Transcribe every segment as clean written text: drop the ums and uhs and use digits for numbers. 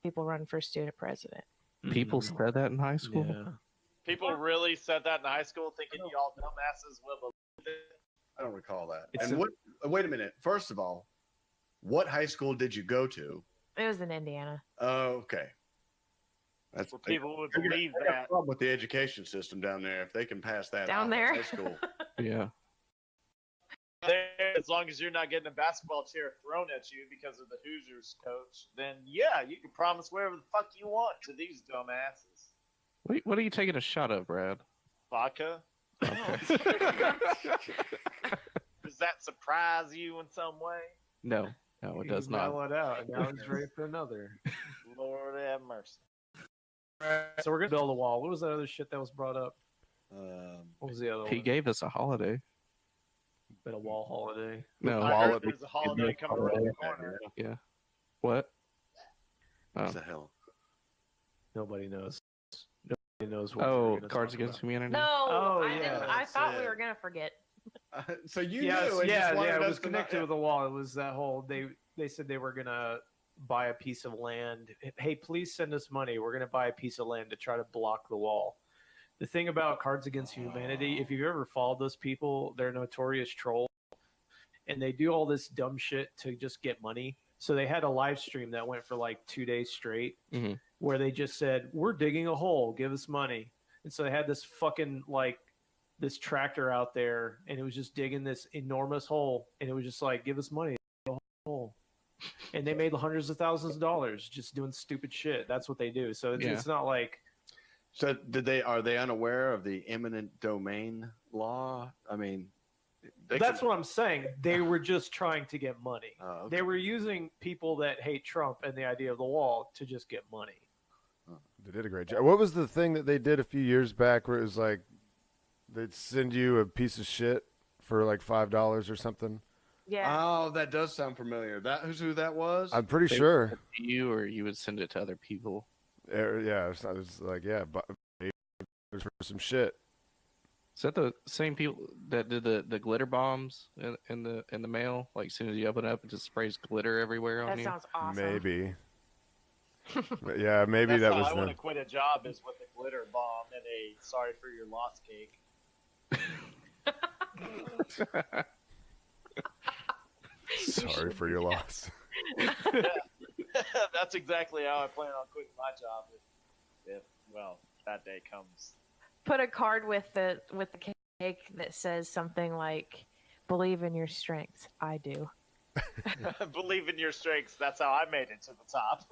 people run for student president. People said that in high school? Yeah. People really said that in high school, thinking y'all dumbasses will believe it. I don't recall that. It's And wait a minute. First of all, what high school did you go to? It was in Indiana. Oh, okay. That's Where people would I got- believe I got a that. problem with the education system down there. If they can pass that Down off in there? high school. Yeah. As long as you're not getting a basketball chair thrown at you because of the Hoosiers coach, then yeah, you can promise whatever the fuck you want to these dumbasses. What are you taking a shot of, Brad? Vodka? Does that surprise you in some way? No, it does not. Mellow it out, and now he's ready for another. Lord have mercy. So we're gonna build a wall. What was that other shit that was brought up? Um, What was the other He one? gave us a holiday. Been a wall holiday. No. I Wallet- heard there's a holiday coming around the corner. Yeah. What? what Oh, the hell? Nobody knows. Nobody knows what. oh we're gonna Cards talk Against about. Humanity? No, Oh, I yeah, didn't. I that's thought we it. were gonna forget. So you Yes, knew. and yeah, just wanted it us was to not- connected with the wall. It was that whole they said they were gonna buy a piece of land. Hey, please send us money. We're gonna buy a piece of land to try to block the wall. The thing about Cards Against Humanity, if you've ever followed those people, they're notorious trolls, and they do all this dumb shit to just get money. So they had a live stream that went for like 2 days straight, Mhm. where they just said, "We're digging a hole. Give us money." And so they had this fucking like this tractor out there, and it was just digging this enormous hole, and it was just like, "Give us money." Dig a hole. And they made hundreds of thousands of dollars just doing stupid shit. That's what they do. So it's, Yeah. it's not like So are they unaware of the eminent domain law? I mean, that's what I'm saying. They were just trying to get money. Oh, okay. They were using people that hate Trump and the idea of the wall to just get money. They did a great job. What was the thing that they did a few years back where it was like they'd send you a piece of shit for like $5 or something? Yeah. Oh, that does sound familiar. That who's who that was? I'm pretty They would sure. send it to you, or you would send it to other people. Yeah, I was like, yeah, but for some shit. Is that the same people that did the glitter bombs in the mail? Like, as soon as you open it up, it just sprays glitter everywhere on That you. sounds awesome. Maybe. But yeah, maybe That's that how was I want them. to quit a job is with a glitter bomb and a sorry for your loss cake. Sorry for your loss. That's exactly how I plan on quitting my job if well, that day comes. Put a card with the cake that says something like, "Believe in your strengths." I do. Believe in your strengths. That's how I made it to the top.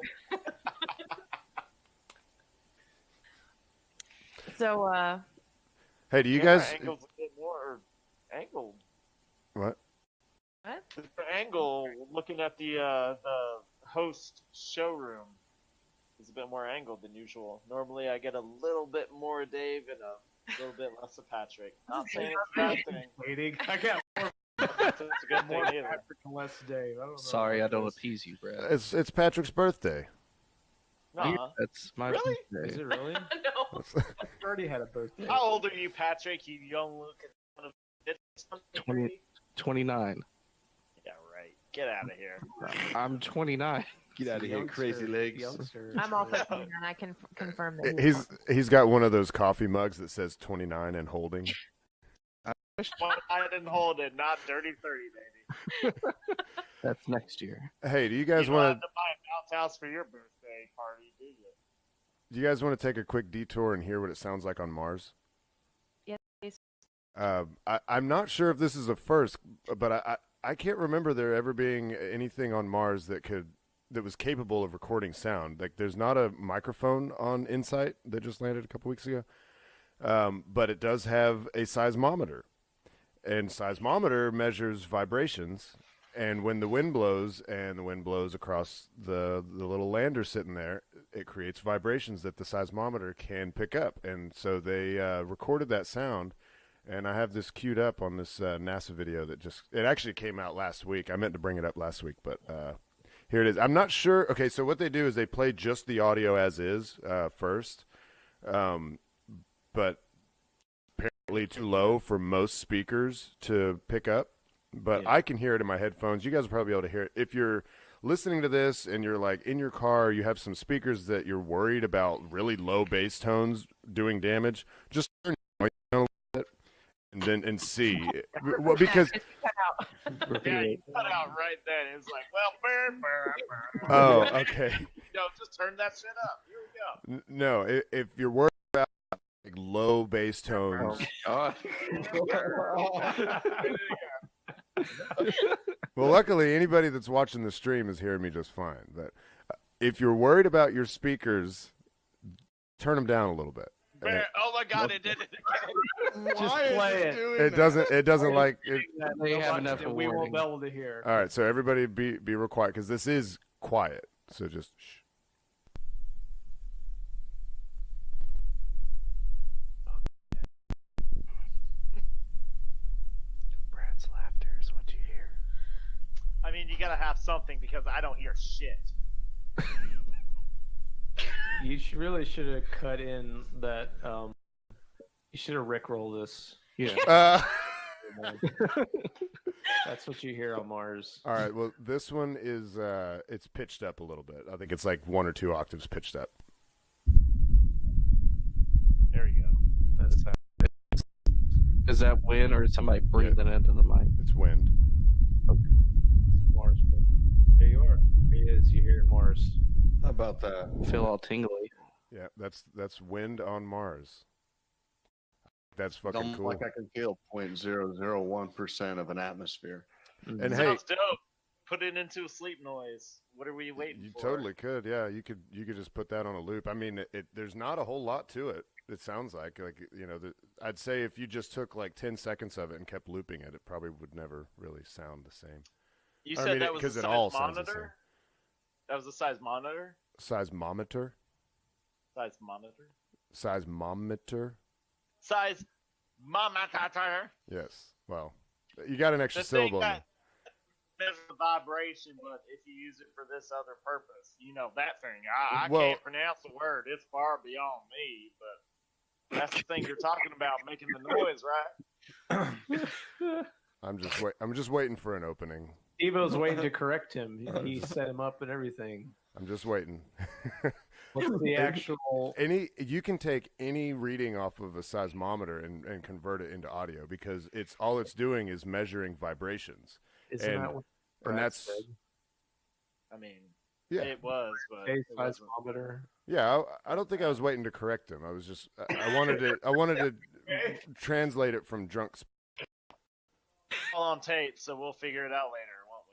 So, Hey, do you Camera guys? angle's a bit more angled. What? what? Different angle looking at the host showroom is a bit more angled than usual. Normally, I get a little bit more of Dave and a little bit less of Patrick. Not saying it's a bad thing. Waiting. I got It's a good thing more either. Patrick and less Dave. I don't know Sorry, I about don't this. appease you, Brad. It's Patrick's birthday. Nuh-uh. That's my Really? birthday. Is it really? No. I already had a birthday. How old are you, Patrick? You young looking son of a bitch. 20. 29. Yeah, right. Get out of here. I'm 29. Get out of here, crazy legs. Youngster. I'm also 29. I can confirm that. He's got one of those coffee mugs that says 29 and holding. Well, I didn't hold it. Not dirty 30, baby. That's next year. Hey, do you You guys don't want have to buy a bounce house for your birthday party, do you? Do you guys want to take a quick detour and hear what it sounds like on Mars? Yes, please. I'm not sure if this is a first, but I can't remember there ever being anything on Mars that was capable of recording sound. Like, there's not a microphone on InSight that just landed a couple weeks ago, but it does have a seismometer, and seismometer measures vibrations. And when the wind blows, and the wind blows across the little lander sitting there, it creates vibrations that the seismometer can pick up. And so they recorded that sound, and I have this queued up on this NASA video that it actually came out last week. I meant to bring it up last week, but here it is. I'm not sure. Okay, so what they do is they play just the audio as is first, but apparently too low for most speakers to pick up. But Yeah. I can hear it in my headphones. You guys will probably be able to hear it. If you're listening to this and you're like in your car, you have some speakers that you're worried about really low bass tones doing damage, just turn it down a little bit and see. Well, because Yeah, you cut out right then. It's like, well, oh, okay. no, just turn that shit up. Here we go. No, if you're worried about like low bass tones, well, luckily anybody that's watching the stream is hearing me just fine. But if you're worried about your speakers, turn them down a little bit. Oh my God, it did it again. Just play it. It doesn't like it. They have enough of We warning. won't be able to hear. All right, so everybody be real quiet because this is quiet. So just shh. Brad's laughter is what you hear. I mean, you gotta have something because I don't hear shit. You really should have cut in that. You should have rickrolled this. Yeah. That's what you hear on Mars. All right, well, this one is it's pitched up a little bit. I think it's like 1 or 2 octaves pitched up. There you go. That's Is that wind or is somebody breathing into the mic? It's wind. Mars. There you are. There he is. You hear Mars. How about that? I feel all tingly. Yeah, that's wind on Mars. That's fucking Almost cool. like I can feel 0.001% of an atmosphere. And hey, Sounds dope. Put it into a sleep noise. What are we waiting you for? totally could. Yeah, you could just put that on a loop. I mean, there's not a whole lot to it. It sounds like you know, I'd say if you just took like 10 seconds of it and kept looping it, it probably would never really sound the same. You I said mean, that was a 'cause it size all sounds the monitor? That was a size monitor? Seismometer? Size monitor? Seismometer? Size monitor. Yes. Well, you got an extra The thing syllable in there. that measures the vibration, but if you use it for this other purpose, you know that thing. I Well- can't pronounce the word. It's far beyond me, but that's the thing you're talking about, making the noise, right? I'm just waiting for an opening. Evo's waiting to correct him. He set him up and everything. I'm just waiting. What's the actual? You can take any reading off of a seismometer and convert it into audio because all it's doing is measuring vibrations. Isn't and- that what And Brad that's said? I mean, Yeah. it was, but A it wasn't. seismometer. yeah. I don't think I was waiting to correct him. I was just I wanted to translate it from drunk. All on tape, so we'll figure it out later, won't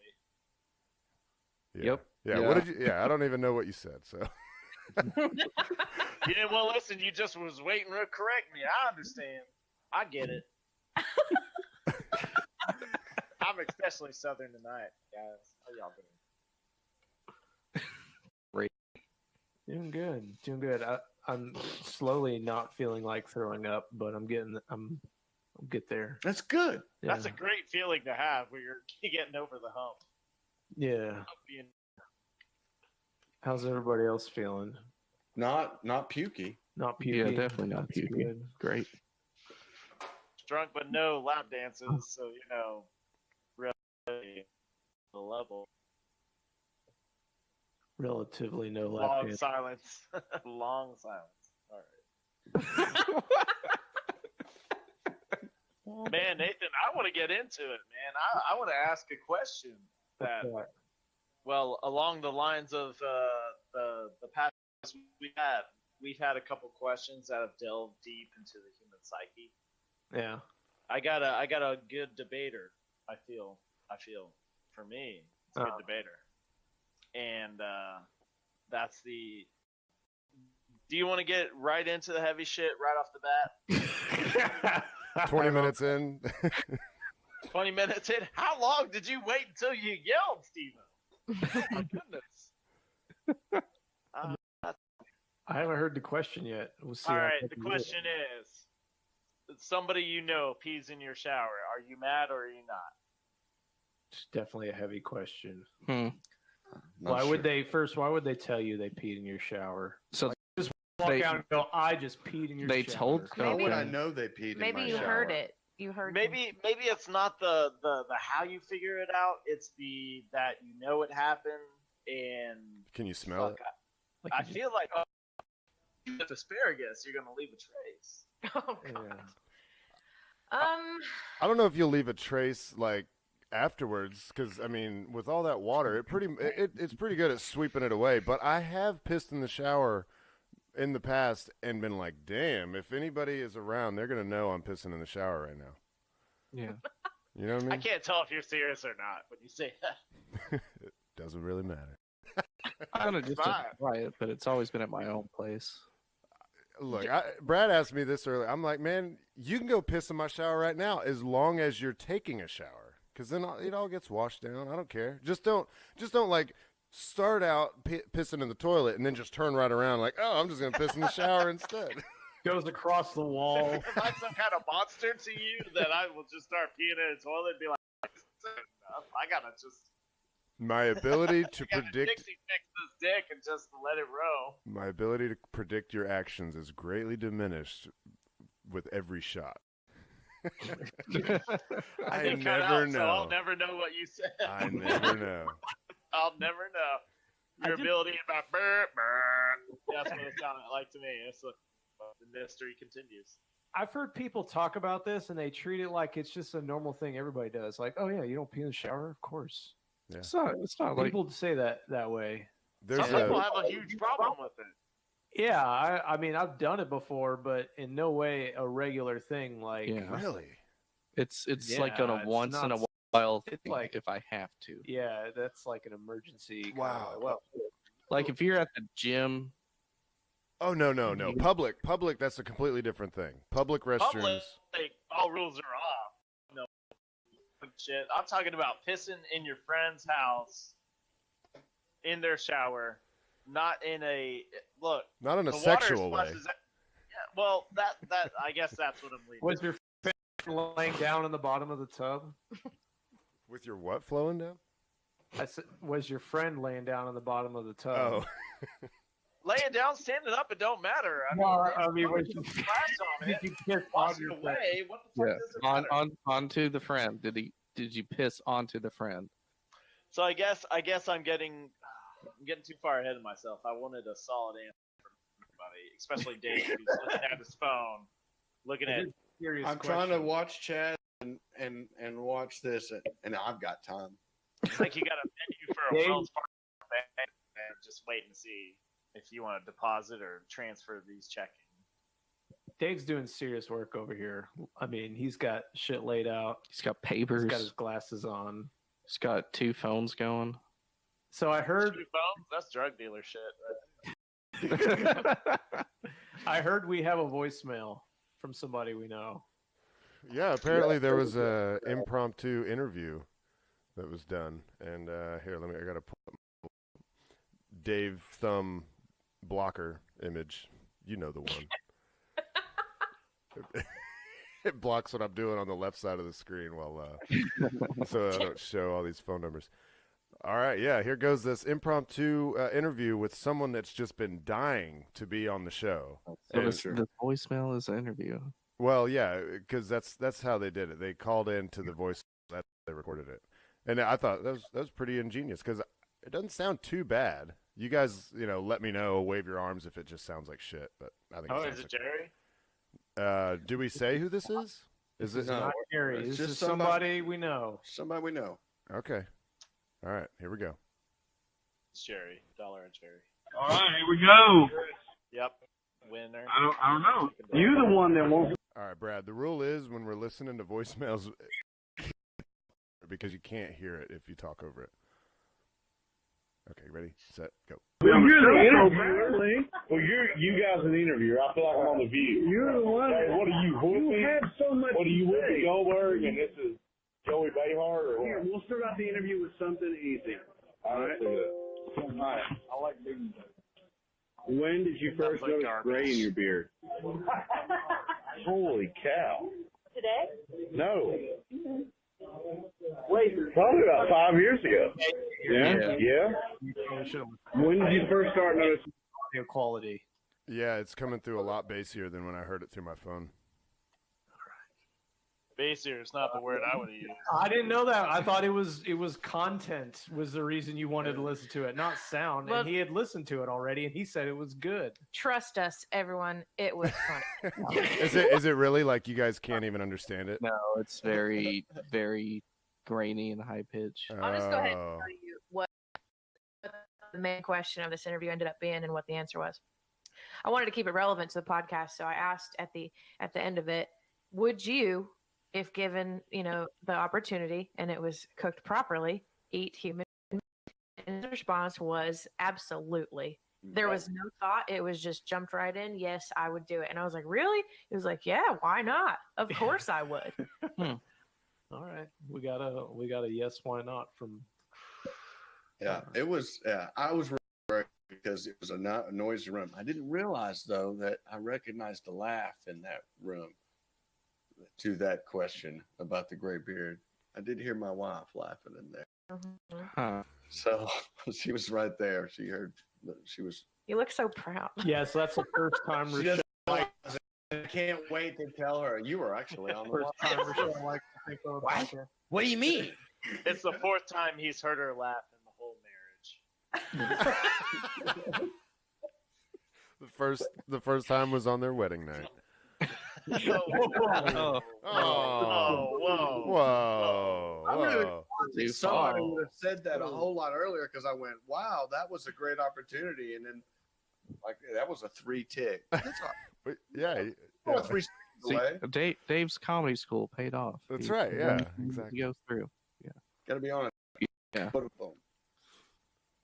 we? Yeah. Yep. Yeah. Yeah. What did you? Yeah. I don't even know what you said. So. Yeah, well, listen, you just was waiting to correct me. I understand. I get it. I'm especially southern tonight, guys. How y'all doing? Doing good. Doing good. I'm slowly not feeling like throwing up, but I'm I'll get there. That's good. That's a Yeah. great feeling to have where you're getting over the hump. Yeah. Being How's everybody else feeling? Not pukey. Not puking. Yeah, definitely not That's puking. good. Great. drunk, but no lap dances, so, you know, really the level. Relatively no lap Long dance. silence. Long silence. All right. Man, Nathan, I want to get into it, man. I want to ask a question that, well, along the lines of the past we've had a couple questions that have delved deep into the human psyche. Yeah. I got a good debater. I feel for me, it's a good debater, and that's the. Do you want to get right into the heavy shit right off the bat? 20 minutes in. 20 minutes in. How long did you wait until you yelled, Steven? Oh, my goodness. I haven't heard the question yet. We'll see. All how right. quick The you do it. question is: somebody you know pees in your shower. Are you mad or are you not? It's definitely a heavy question. Not Why sure. would they tell you they peed in your shower? So Walk They- out and go, I just peed in your they shower. told How would Maybe- I know they peed in Maybe my you shower? heard it. You heard Maybe it's not the how you figure it out. It's the that you know it happened and Can you smell fuck, it? I feel like with asparagus, you're gonna leave a trace. Oh god. Yeah. I don't know if you'll leave a trace like afterwards, because I mean, with all that water, it's pretty good at sweeping it away. But I have pissed in the shower in the past and been like, damn, if anybody is around, they're gonna know I'm pissing in the shower right now. Yeah. You know what I I mean? can't tell if you're serious or not when you say that. It doesn't really matter. I've done it just to Fine. try it, but it's always been at my own place. Look, Brad asked me this earlier. I'm like, man, you can go piss in my shower right now as long as you're taking a shower, because then it all gets washed down. I don't care. Just don't like start out pissing in the toilet and then just turn right around like, oh, I'm just gonna piss in the shower instead. Goes across the wall. Am I some kind of monster to you that I will just start peeing in a toilet and be like, enough. I gotta just My ability to I gotta predict Dixie fix this dick and just let it roll. my ability to predict your actions is greatly diminished with every shot. I It cut never out, so know. I'll never know what you said. I never know. I'll never know. Your ability about burp, burp. That's what it sounded like to me. It's the mystery continues. I've heard people talk about this and they treat it like it's just a normal thing everybody does. Like, oh yeah, you don't pee in the shower? Of course. It's not like People say that way. There's Some people a have a huge problem with it. Yeah, I mean I've done it before, but in no way a regular thing. Like, Yeah. really. it's Yeah, like on a it's once in a not- while it's thing like- if I have to. yeah, that's like an emergency. kinda Wow. like, well, Like if you're at the gym, Oh no. Public. That's a completely different thing. Public restrooms. Public, like, all rules are off. No shit. I'm talking about pissing in your friend's house, in their shower, not in a look. Not in a the water sexual way. splashes out- Yeah, well, that I guess that's what I'm leading. was your friend laying down in the bottom of the tub? With your what flowing down? I said, was your friend laying down in the bottom of the tub? Oh. Laying down, standing up, it don't matter. I mean, No, it's I mean, fucking was you- splash on Did it. you piss Wash on it your friend? away. What the fuck yeah, does it matter? onto the friend. Did you piss onto the friend? So I guess I'm getting too far ahead of myself. I wanted a solid answer from everybody, especially Dave, who's looking at his phone, looking at. Serious I'm trying to question. watch Chad and watch this, and I've got time. It's like you got a menu for a Dave- Wells Fargo bank and just wait and see if you want to deposit or transfer these checking. Dave's doing serious work over here. I mean, he's got shit laid out. He's got He's papers. got his glasses on. He's got 2 phones going. So I heard, 2 phones? That's drug dealer shit. Right? I heard we have a voicemail from somebody we know. Yeah, apparently there was a impromptu interview that was done, and here, I gotta pull up my Dave Thumb blocker image. You know the one. It blocks what I'm doing on the left side of the screen while so I don't show all these phone numbers. All right, yeah, here goes this impromptu interview with someone that's just been dying to be on the show. So And- the voicemail is an interview. Well, yeah, because that's how they did it. They called in to the voice that they recorded it, and I thought that was pretty ingenious because it doesn't sound too bad. You guys, let me know, wave your arms if it just sounds like shit. But I think. Oh, it is sounds it Jerry? like, do we say who this is? Is this No. Not Gary. it's This just is somebody we know. Somebody we know. okay? All right, here we go. It's Jerry. Dollar and Jerry. All right, here we go. Yep. Winner. I don't know. You're the one that won't. All right, Brad. The rule is when we're listening to voicemails, because you can't hear it if you talk over it. Okay, ready, set, go. Well, you're the interviewer. Well, you guys an interviewer. I feel like I'm on the View. You're the one. Hey, what are you, Whoopi? You have so much. What are you, Whoopi Goldberg? And this is Joey Behar? Or here, we'll start out the interview with something easy. All right. All right. I like being. When did you first notice gray in your beard? Holy cow. Today? No. Wait, probably about 5 years ago. Yeah? Yeah? When did you first start noticing? Audio quality. Yeah, it's coming through a lot bassier than when I heard it through my phone. Basier is not the word I would have used. I didn't know that. I thought it was content was the reason you wanted to listen to it, not sound. Well- and he had listened to it already, and he said it was good. Trust us, everyone. It was funny. Is it really like you guys can't even understand it? No, it's very, very grainy and high pitched. I'll just go ahead and Oh. tell you what the main question of this interview ended up being and what the answer was. I wanted to keep it relevant to the podcast, so I asked at the end of it, would you, if given the opportunity and it was cooked properly, eat human? And his response was absolutely. There was no thought. It was just jumped right in. Yes, I would do it. And I was like, really? He was like, yeah, why not? Of course I would. All right, we got a yes, why not from. Yeah, it was. Yeah, I was right because it was a noisy room. I didn't realize though that I recognized a laugh in that room to that question about the gray beard. I did hear my wife laughing in there, Huh. so she was right there. She heard. She was. You look so proud. Yes, that's the first time. She Rochelle, doesn't I can't wait to tell her you were actually on the first line. time Rochelle likes to think of What? podcast. What do you mean? It's the fourth time he's heard her laugh in the whole marriage. The first time was on their wedding night. Whoa. Oh. Whoa. Whoa. I'm really Whoa. Too Somebody far. would have said that a whole lot earlier because I went, "Wow, that was a great opportunity," and then like that was a 3-tick. That's all. Wait, yeah, Oh, yeah. 3 seconds See, away. Dave's comedy school paid off. That's He- right, yeah, he exactly. goes through. Got to be honest. Yeah. Boom, boom.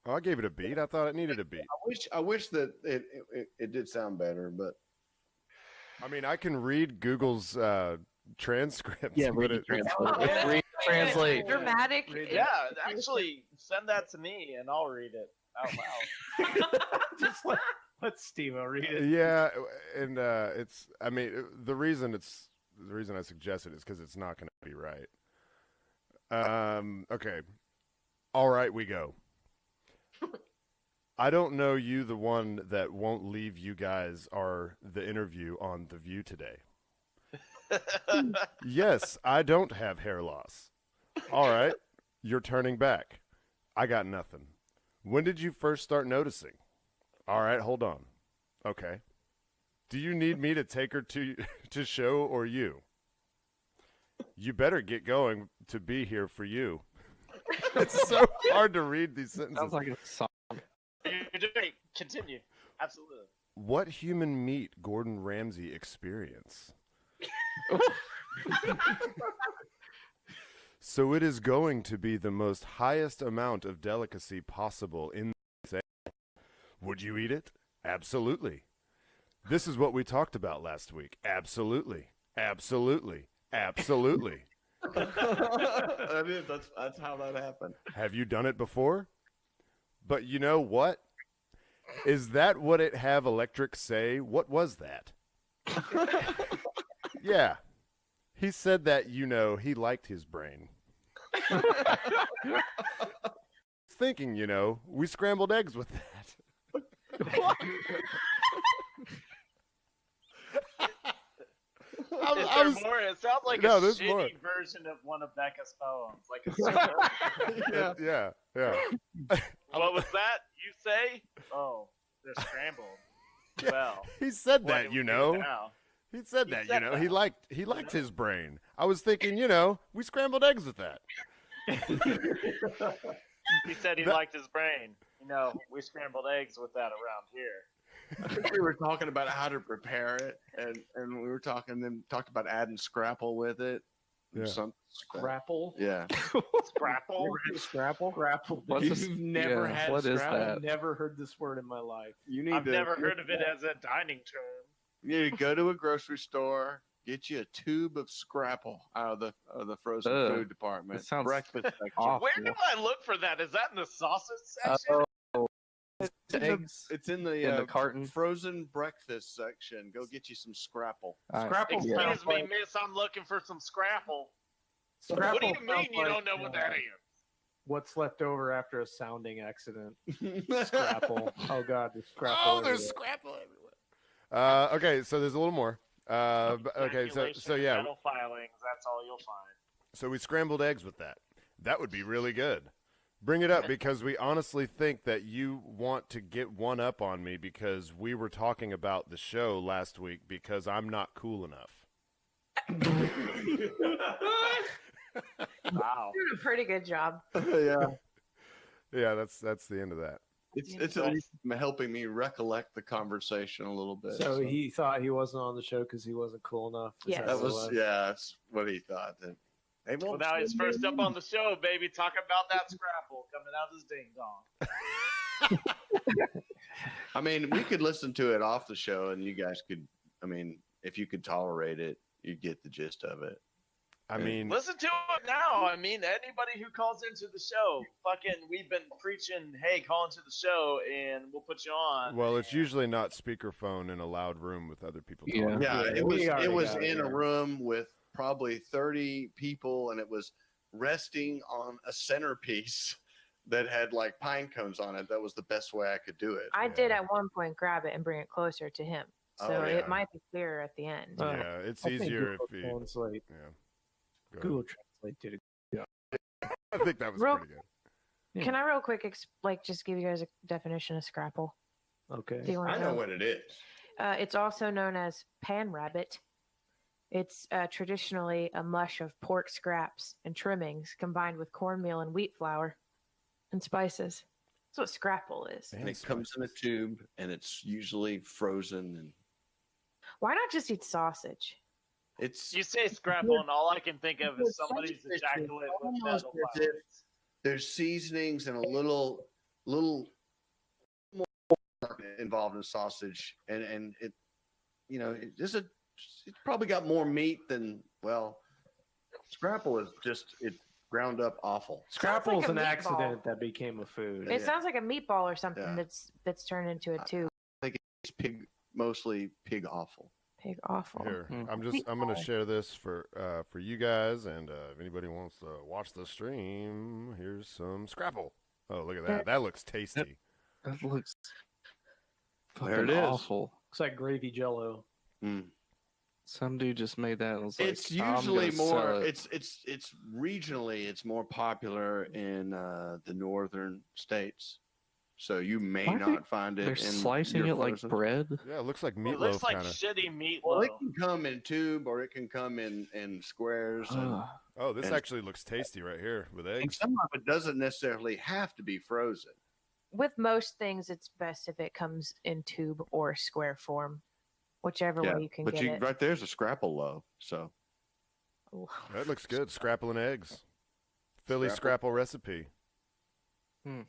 Oh, I gave it a beat. I thought it needed a beat. I wish that it did sound better, but I mean, I can read Google's transcripts. Yeah, but read it- the it's- translate. Read the translate. Dramatic. Yeah, actually, send that to me and I'll read it out loud. Just let Steve-O read it. Yeah, and it's. I mean, the reason I suggest it is because it's not going to be right. Okay. All right, we go. I don't know you, the one that won't leave you guys, are the interview on The View today. Yes, I don't have hair loss. All right, you're turning back. I got nothing. When did you first start noticing? All right, hold on. Okay. Do you need me to take her to show or you? You better get going to be here for you. It's so hard to read these sentences. Sounds like a song. You're doing. Continue. Absolutely. What human meat Gordon Ramsay experience? So it is going to be the most highest amount of delicacy possible in this ale. Would you eat it? Absolutely. This is what we talked about last week. Absolutely. Absolutely. Absolutely. I mean, that's how that happened. Have you done it before? But you know what? Is that what it have electric say? What was that? Yeah. He said that, he liked his brain. Thinking, we scrambled eggs with that. Is there more? It sounds like No, a there's shitty more. version of one of Becca's poems. Like a super... Yeah. What was that you say? Oh, they're scrambled. Yeah. Well, He said what that, do we do now? He said He that, said that. He liked his brain. I was thinking, we scrambled eggs with that. He said he That- liked his brain. We scrambled eggs with that around here. I think we were talking about how to prepare it, and we were talked about adding scrapple with it. Yeah. Some Scrapple. Yeah. Scrapple? Scrapple. Scrapple. What's You've this- never yeah, had what is Scrapple. that? I've never heard this word in my life. You need I've to. never heard of it as a dining term. You need to go to a grocery store, get you a tube of Scrapple out of the frozen Ugh, food department. that sounds breakfast section. awful. Where do I look for that? Is that in the sausage section? Eggs. It's in the In the carton? frozen breakfast section. Go get you some Scrapple. Scrapple. Excuse sounds me, like- miss. I'm looking for some scrapple. Scrapple What do you sounds mean you like, don't know what that is? What's left over after a sounding accident? Scrapple. Oh God, there's Scrapple. Oh, there's everywhere. scrapple everywhere. Okay, so there's a little more. Okay, so Ejaculation, yeah, Dental filings. That's all you'll find. so we scrambled eggs with that. That would be really good. Bring it up because we honestly think that you want to get one up on me because we were talking about the show last week because I'm not cool enough. Wow. You're doing a pretty good job. Yeah. Yeah, that's the end of that. It's at least helping me recollect the conversation a little bit. So he thought he wasn't on the show because he wasn't cool enough. Is Yes. that what it was that's what he thought. That they Well, won't now he's send me first up on the show, baby. Talk about that scrapple coming out his ding dong. I mean, we could listen to it off the show, and you guys could. I mean, if you could tolerate it, you'd get the gist of it. I mean, Listen to it now. I mean, anybody who calls into the show, we've been preaching, hey, call into the show and we'll put you on. well, it's usually not speakerphone in a loud room with other people Yeah. talking. Yeah, Yeah, it we was. already It was got it, in yeah. a room with probably 30 people, and it was resting on a centerpiece that had like pine cones on it. That was the best way I could do it. I did at one point grab it and bring it closer to him, so Oh, yeah. it might be clearer at the end. Yeah, it's I think easier Google if you. Translate. Yeah. Go ahead. Google Translate did it. I think that was Real- pretty good. Yeah. Can I real quick just give you guys a definition of scrapple? Okay. Do you want I to know what it is. It's also known as pan rabbit. It's traditionally a mush of pork scraps and trimmings combined with cornmeal and wheat flour and spices. That's what scrapple is. And it comes in a tube, and it's usually frozen, and Why not just eat sausage? it's You say scrapple, and all I can think of is somebody's It's ejaculate with almost dental as if- filings. there's seasonings and a little more involved in sausage, and it, it's probably got more meat than scrapple is just it's ground up awful. Scrapple's like a an meatball. accident that became a food. It Yeah. sounds like a meatball or something Yeah. that's turned into a tube. It's mostly pig offal. Pig awful. Here, Hmm. I'm gonna share this for you guys, and if anybody wants to watch the stream, here's some Scrapple. Oh, look at that! That looks tasty. That looks There it fucking is. awful. Looks like gravy jello. Mm. Some dude just made that. And was like, It's "I'm usually gonna sell more. it." It's regionally. It's more popular in the northern states. So you may Why not find it. They're in slicing your it like frozen- bread. Yeah, it looks like It looks meatloaf like kind of. shitty meatloaf. Well, it can come in tube, or it can come in squares. Ugh. Oh, this and- actually looks tasty right here with And eggs. some of it doesn't necessarily have to be frozen. With most things, it's best if it comes in tube or square form, whichever Yeah, way you can but get it. right there's a scrapple loaf. So Ooh. That looks good. Scrapple and eggs. Philly Scrapple. Scrapple recipe. Hmm.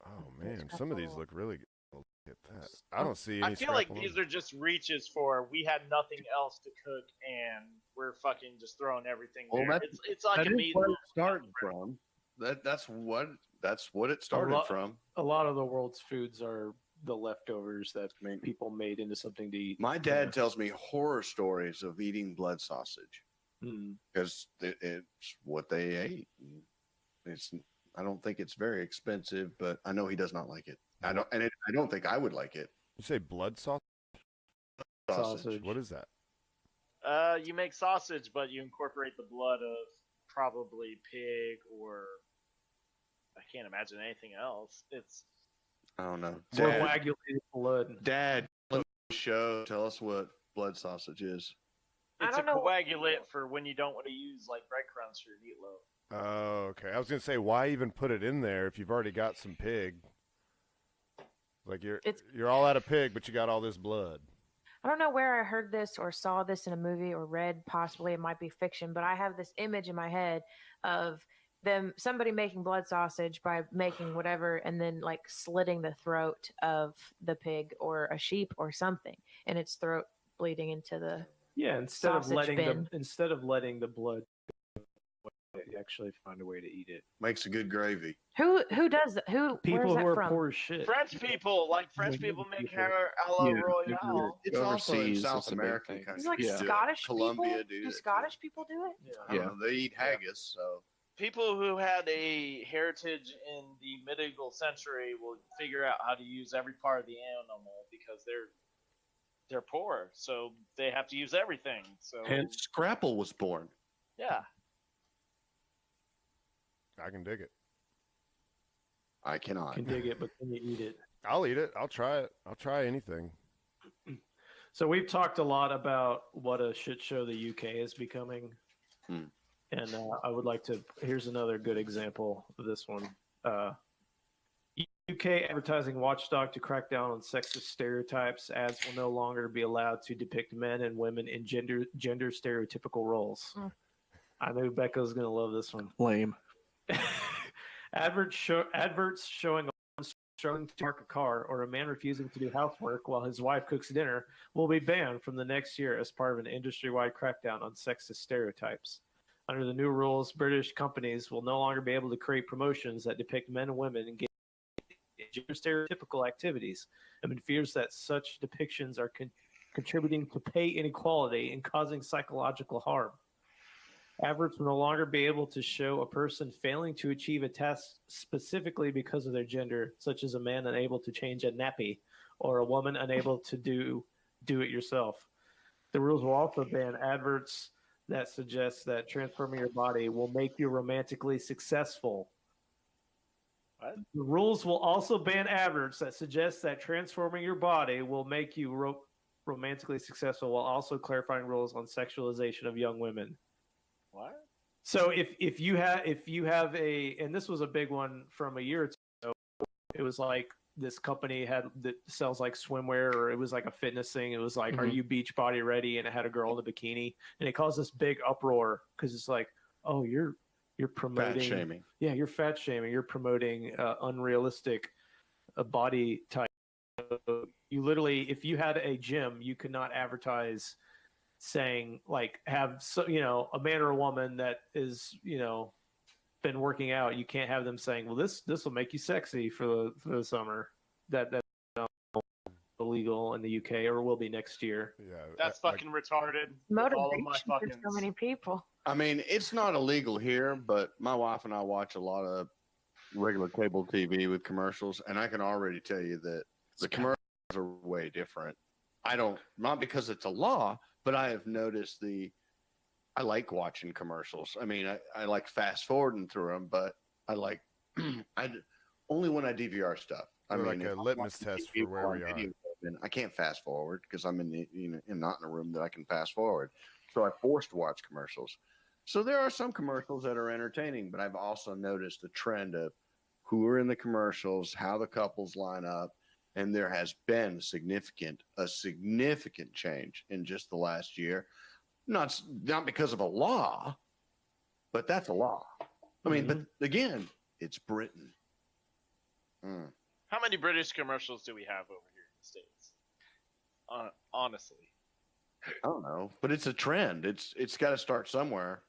Oh man, some of these Scrapple. look really good. Look at that. I don't see any. I feel like Scrapple these on- are just reaches for we had nothing else to cook and we're fucking just throwing everything Well, there. that's- It's like that a is meat. where it started from. That's what it started lot- from. A lot of the world's foods are the leftovers that I mean, people made into something to eat. my dad tells me horror stories of eating blood sausage Mm. because it's what they ate. I don't think it's very expensive, but I know he does not like it. I don't think I would like it. You say blood sauce? Sausage. What is that? You make sausage, but you incorporate the blood of probably pig or I can't imagine anything else. It's I don't know. Coagulated blood. Dad, tell us what blood sausage is. I it's a don't know. coagulate for when you don't want to use like breadcrumbs for your meatloaf. Oh, okay. I was gonna say, why even put it in there if you've already got some pig? Like It's- you're all out of pig, but you got all this blood. I don't know where I heard this or saw this in a movie or read, possibly it might be fiction, but I have this image in my head of somebody making blood sausage by making whatever and then like slitting the throat of the pig or a sheep or something and its throat bleeding into the Yeah, instead of Sausage letting the blood, you actually find a way to eat it. Makes a good gravy. who does that? Where's People that who are from? poor as shit. French people make hair a la Yeah. royale. It's also in Overseas, South it's a big American thing. countries. It's like Yeah. Scottish Colombia people. do Do it, too. Scottish people do it? I don't know, they eat haggis, so People who had a heritage in the medieval century will figure out how to use every part of the animal because they're they're poor, so they have to use everything. So And Scrapple was born. yeah, I can dig it. I cannot. Can dig it, but can you eat it? I'll eat it. I'll try it. I'll try anything. So we've talked a lot about what a shit show the UK is becoming, and I would like to. Here's another good example of this one. UK advertising watchdog to crack down on sexist stereotypes. Ads will no longer be allowed to depict men and women in gender stereotypical roles. I know Becca's gonna love this one. Lame. Adverts showing a woman struggling to park a car or a man refusing to do housework while his wife cooks dinner will be banned from the next year as part of an industry-wide crackdown on sexist stereotypes. Under the new rules, British companies will no longer be able to create promotions that depict men and women engaged in gender stereotypical activities, and fears that such depictions are contributing to pay inequality and causing psychological harm. Adverts will no longer be able to show a person failing to achieve a task specifically because of their gender, such as a man unable to change a nappy or a woman unable to do it yourself. The rules will also ban adverts that suggest that transforming your body will make you romantically successful. What? The rules will also ban adverts that suggest that transforming your body will make you romantically successful, while also clarifying rules on sexualization of young women. what? So if you have a, and this was a big one from a year or two ago, it was like this company that sells like swimwear, or it was like a fitness thing. It was like, are you beach body ready? And it had a girl in a bikini, and it caused this big uproar because it's like, oh, you're promoting Fat shaming. Yeah, you're fat shaming. You're promoting unrealistic body type. You literally, if you had a gym, you could not advertise saying like have a man or a woman that is been working out. You can't have them saying, well, this will make you sexy for the summer. That's illegal in the UK, or will be next year. Yeah, That's fucking retarded. Motivation for so many people. I mean, it's not illegal here, but my wife and I watch a lot of regular cable TV with commercials, and I can already tell you that the commercials are way different. Not because it's a law, but I have noticed I like watching commercials. I mean, I like fast forwarding through them, but I like, only when I DVR stuff. I They're mean, like a if I'm litmus watching test TV for where on we are. video, then I can't fast forward because I'm not in a room that I can fast forward. So I forced to watch commercials. So there are some commercials that are entertaining, but I've also noticed a trend of who are in the commercials, how the couples line up, and there has been a significant change in just the last year. Not because of a law, but that's a law. I mean, but again, it's Britain. How many British commercials do we have over here in the States? Honestly. I don't know, but it's a trend. It's got to start somewhere.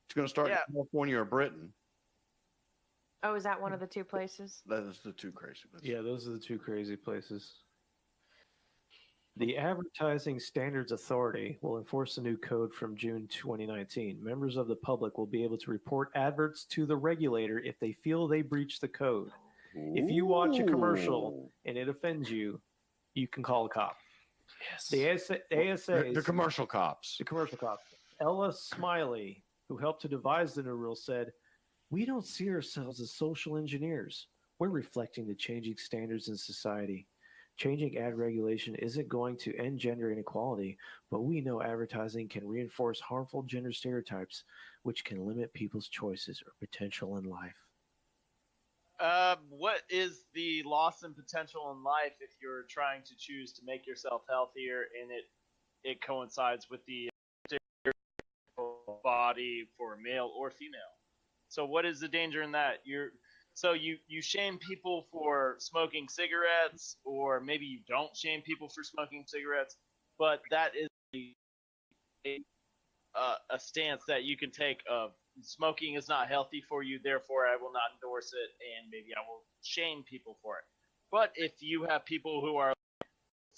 It's going to start in California or Britain. Oh, is that one of the two places? That is the two crazy ones. Yeah, those are the two crazy places. The Advertising Standards Authority will enforce a new code from June 2019. Members of the public will be able to report adverts to the regulator if they feel they breach the code. If you watch a commercial and it offends you, you can call a cop. Yes. The ASA, The commercial cops. the commercial cop, Ella Smiley, who helped to devise the new rule, said, "We don't see ourselves as social engineers. We're reflecting the changing standards in society. Changing ad regulation isn't going to end gender inequality, but we know advertising can reinforce harmful gender stereotypes, which can limit people's choices or potential in life." What is the loss in potential in life if you're trying to choose to make yourself healthier and it coincides with the body for male or female? So what is the danger in that? You shame people for smoking cigarettes, or maybe you don't shame people for smoking cigarettes, but that is a stance that you can take of smoking is not healthy for you, therefore I will not endorse it, and maybe I will shame people for it. But if you have people who are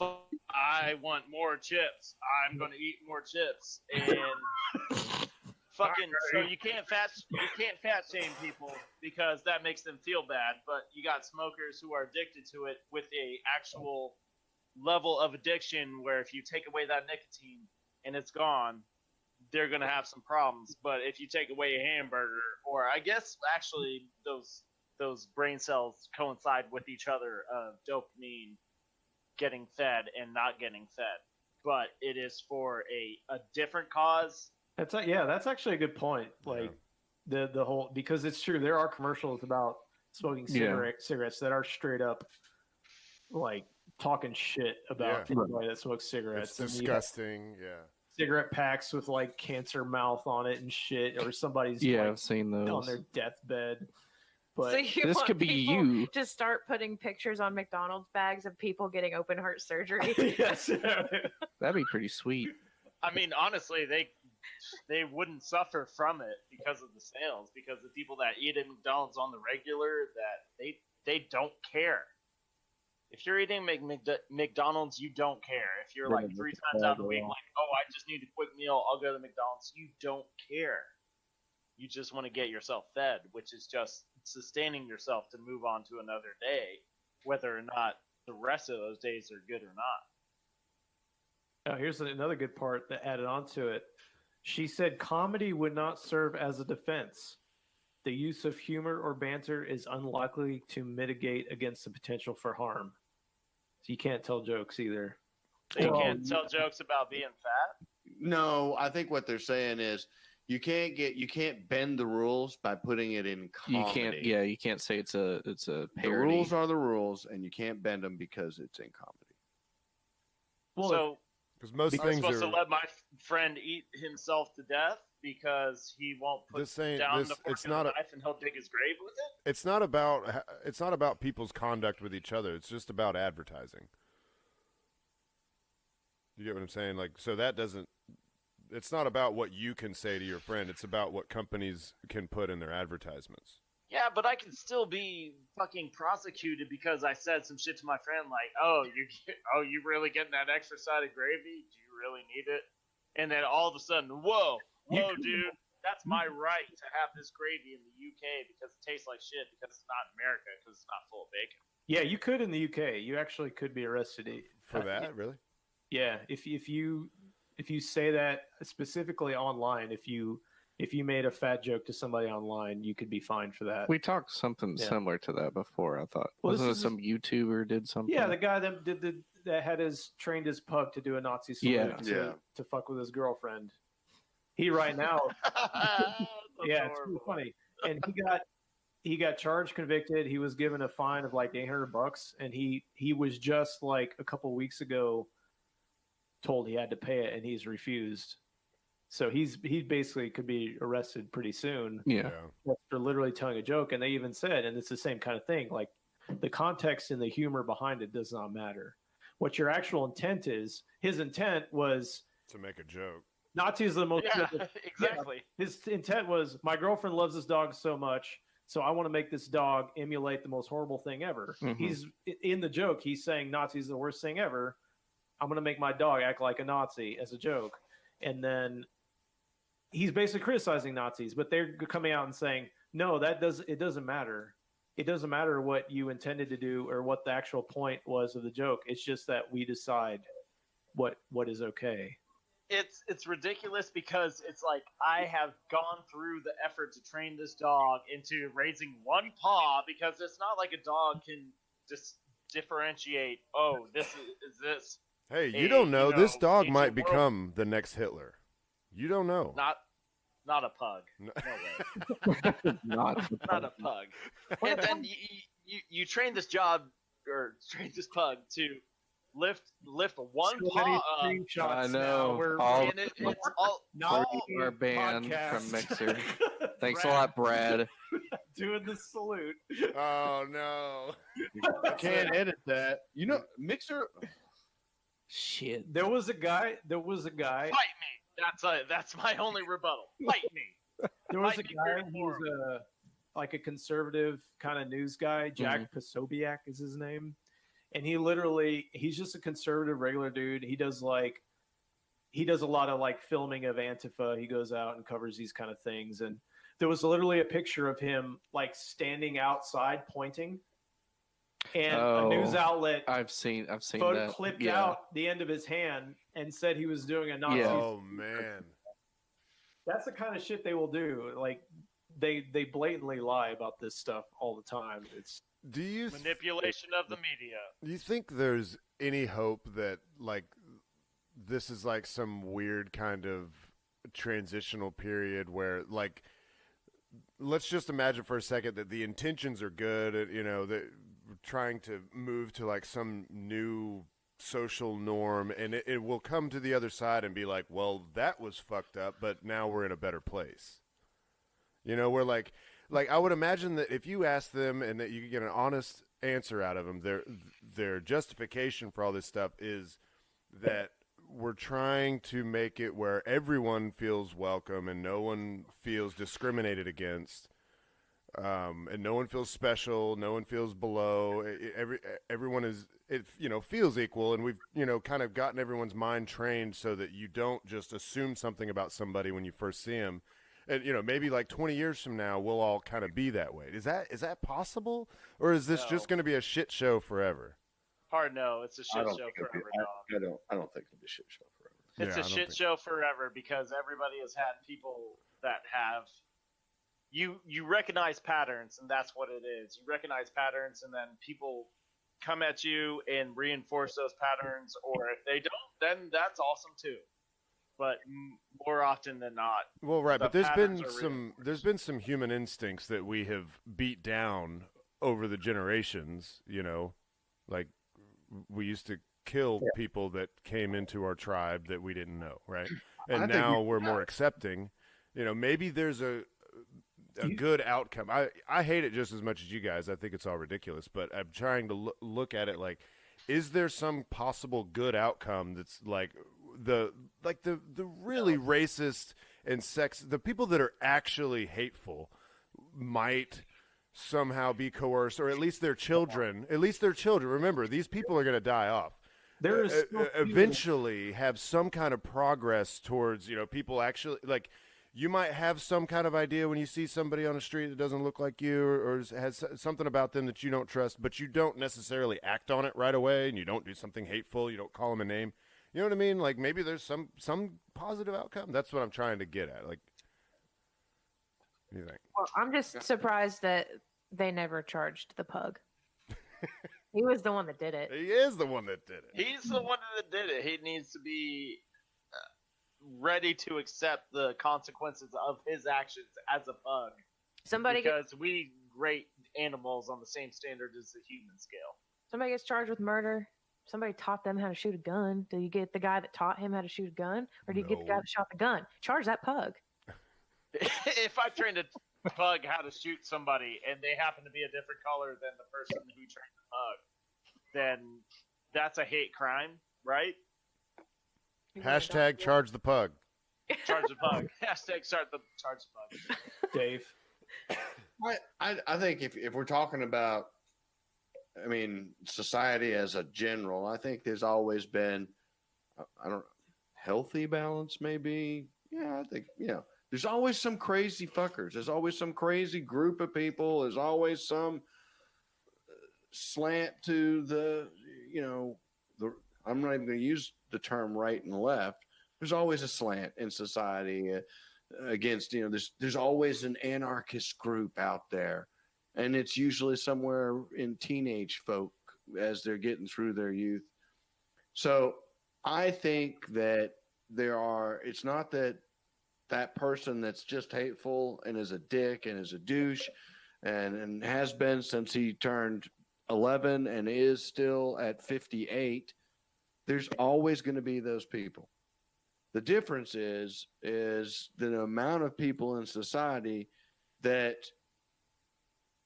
like, I want more chips, I'm going to eat more chips, and fucking, so you can't fat shame people because that makes them feel bad, but you got smokers who are addicted to it with a actual level of addiction where if you take away that nicotine and it's gone, they're going to have some problems. But if you take away a hamburger, or I guess actually those brain cells coincide with each other of dopamine getting fed and not getting fed. But it is for a different cause. That's actually a good point. Like the whole, because it's true, there are commercials about smoking cigarettes that are straight up like talking shit about anybody that smokes cigarettes. It's disgusting. Cigarette packs with like cancer mouth on it and shit, or somebody's I've seen those on their deathbed. But So you this want could be people you. to start putting pictures on McDonald's bags of people getting open heart surgery. yes, That'd be pretty sweet. I mean, honestly, they wouldn't suffer from it because of the sales, because the people that eat at McDonald's on the regular, that they don't care. If you're eating McDonald's, you don't care. If you're like 3 times out of the week, like, oh, I just need a quick meal, I'll go to McDonald's, you don't care. You just want to get yourself fed, which is just sustaining yourself to move on to another day, whether or not the rest of those days are good or not. Now, here's another good part that added on to it. She said comedy would not serve as a defense. The use of humor or banter is unlikely to mitigate against the potential for harm. So you can't tell jokes either. So you can't tell jokes about being fat? No, I think what they're saying is you can't bend the rules by putting it in comedy. You can't say it's a parody. The rules are the rules, and you can't bend them because it's in comedy. Well, so because most I'm things supposed are. to let my friend eat himself to death because he won't put down the fork and the knife and he'll dig his grave with it? It's not about people's conduct with each other. It's just about advertising. You get what I'm saying? Like, so that doesn't. It's not about what you can say to your friend. It's about what companies can put in their advertisements. Yeah, but I can still be fucking prosecuted because I said some shit to my friend like, you really getting that extra side of gravy? Do you really need it? And then all of a sudden, whoa, dude, that's my right to have this gravy in the UK because it tastes like shit because it's not America because it's not full of bacon. yeah, you could in the UK. You actually could be arrested For that, really? Yeah, if you say that specifically online, if you made a fat joke to somebody online, you could be fined for that. We talked something similar to that before. I thought wasn't it some YouTuber did something? Yeah, the guy that that had trained his pug to do a Nazi salute to fuck with his girlfriend. He right now, it's really funny, and he got charged, convicted. He was given a fine of like $800, and he was just like a couple weeks ago told he had to pay it, and he's refused. So he basically could be arrested pretty soon. Yeah. For literally telling a joke. And they even said, and it's the same kind of thing, like the context and the humor behind it does not matter. What your actual intent is, his intent was to make a joke. Nazis are the most. Yeah, exactly. His intent was, my girlfriend loves this dog so much, so I want to make this dog emulate the most horrible thing ever. Mm-hmm. He's in the joke. He's saying Nazis are the worst thing ever. I'm going to make my dog act like a Nazi as a joke. And then he's basically criticizing Nazis, but they're coming out and saying, no, it doesn't matter. It doesn't matter what you intended to do or what the actual point was of the joke. It's just that we decide what is okay. It's ridiculous because it's like I have gone through the effort to train this dog into raising one paw because it's not like a dog can just differentiate, oh, this is this. Hey, you don't know. This dog might become the next Hitler. You don't know. Not a pug. No way. not a pug. And then you train this pug to lift one paw up. I know. It's our band from Mixer. Thanks a lot, Brad. Doing the salute. Oh no! I can't edit that. You know, Mixer. Shit. There was a guy. Fight me. That's my only rebuttal. Fight me. There was a guy who was like a conservative kind of news guy. Jack Posobiec is his name, and he's just a conservative regular dude. He does a lot of like filming of Antifa. He goes out and covers these kind of things. And there was literally a picture of him like standing outside pointing. and a news Oh, outlet I've seen photo that. clipped Yeah. out the end of his hand and said he was doing a Nazi. Yeah. Oh man. That's the kind of shit they will do. Like they blatantly lie about this stuff all the time. It's Do you Manipulation of the media. do you think there's any hope that like this is like some weird kind of transitional period where like let's just imagine for a second that the intentions are good, you know, that we're trying to move to like some new social norm, and it will come to the other side and be like, well, that was fucked up, but now we're in a better place. You know, we're like I would imagine that if you ask them and that you could get an honest answer out of them, their justification for all this stuff is that we're trying to make it where everyone feels welcome and no one feels discriminated against, and no one feels special, no one feels below. Everyone is, it feels equal, and we've kind of gotten everyone's mind trained so that you don't just assume something about somebody when you first see them. And maybe like 20 years from now, we'll all kind of be that way. Is that possible, or is this just going to be a shit show forever? Hard no, it's a shit show forever. Dog. I don't think it'll be a shit show forever. It's a shit show forever because everybody has had people that have you recognize patterns, and that's what it is. You recognize patterns, and then people come at you and reinforce those patterns, or if they don't, then that's awesome too. But more often than not, well, right. But there's been some human instincts that we have beat down over the generations. Like we used to kill people that came into our tribe that we didn't know, right? And now we're more accepting. Maybe there's a good outcome. I hate it just as much as you guys. I think it's all ridiculous, but I'm trying to look at it like, is there some possible good outcome that's like the really racist and the people that are actually hateful might somehow be coerced, or at least their children. Remember, these people are going to die off. there is Eventually have some kind of progress towards, people actually, like, you might have some kind of idea when you see somebody on the street that doesn't look like you, or has something about them that you don't trust, but you don't necessarily act on it right away, and you don't do something hateful, you don't call them a name. You know what I mean? Like, maybe there's some positive outcome. That's what I'm trying to get at. Like, what do you think? Well, I'm just surprised that they never charged the pug. He was the one that did it. He is the one that did it. he's the one that did it. He needs to be ready to accept the consequences of his actions as a pug. Because we rate animals on the same standard as the human scale. Somebody gets charged with murder. Somebody taught them how to shoot a gun. Do you get the guy that taught him how to shoot a gun, or do you get the guy that shot the gun? Charge that pug. If I trained a pug how to shoot somebody and they happen to be a different color than the person who trained the pug, then that's a hate crime, right? Hashtag charge the pug. Charge the pug. Hashtag charge the pug. Dave. I think if we're talking about, society as a general, I think there's always been, healthy balance maybe. Yeah, I think, there's always some crazy fuckers. There's always some crazy group of people. There's always some slant to I'm not even going to use the term right and left. There's always a slant in society against, there's always an anarchist group out there. And it's usually somewhere in teenage folk as they're getting through their youth. So I think that it's not that person that's just hateful and is a dick and is a douche and has been since he turned 11 and is still at 58. There's always going to be those people. The difference is the amount of people in society that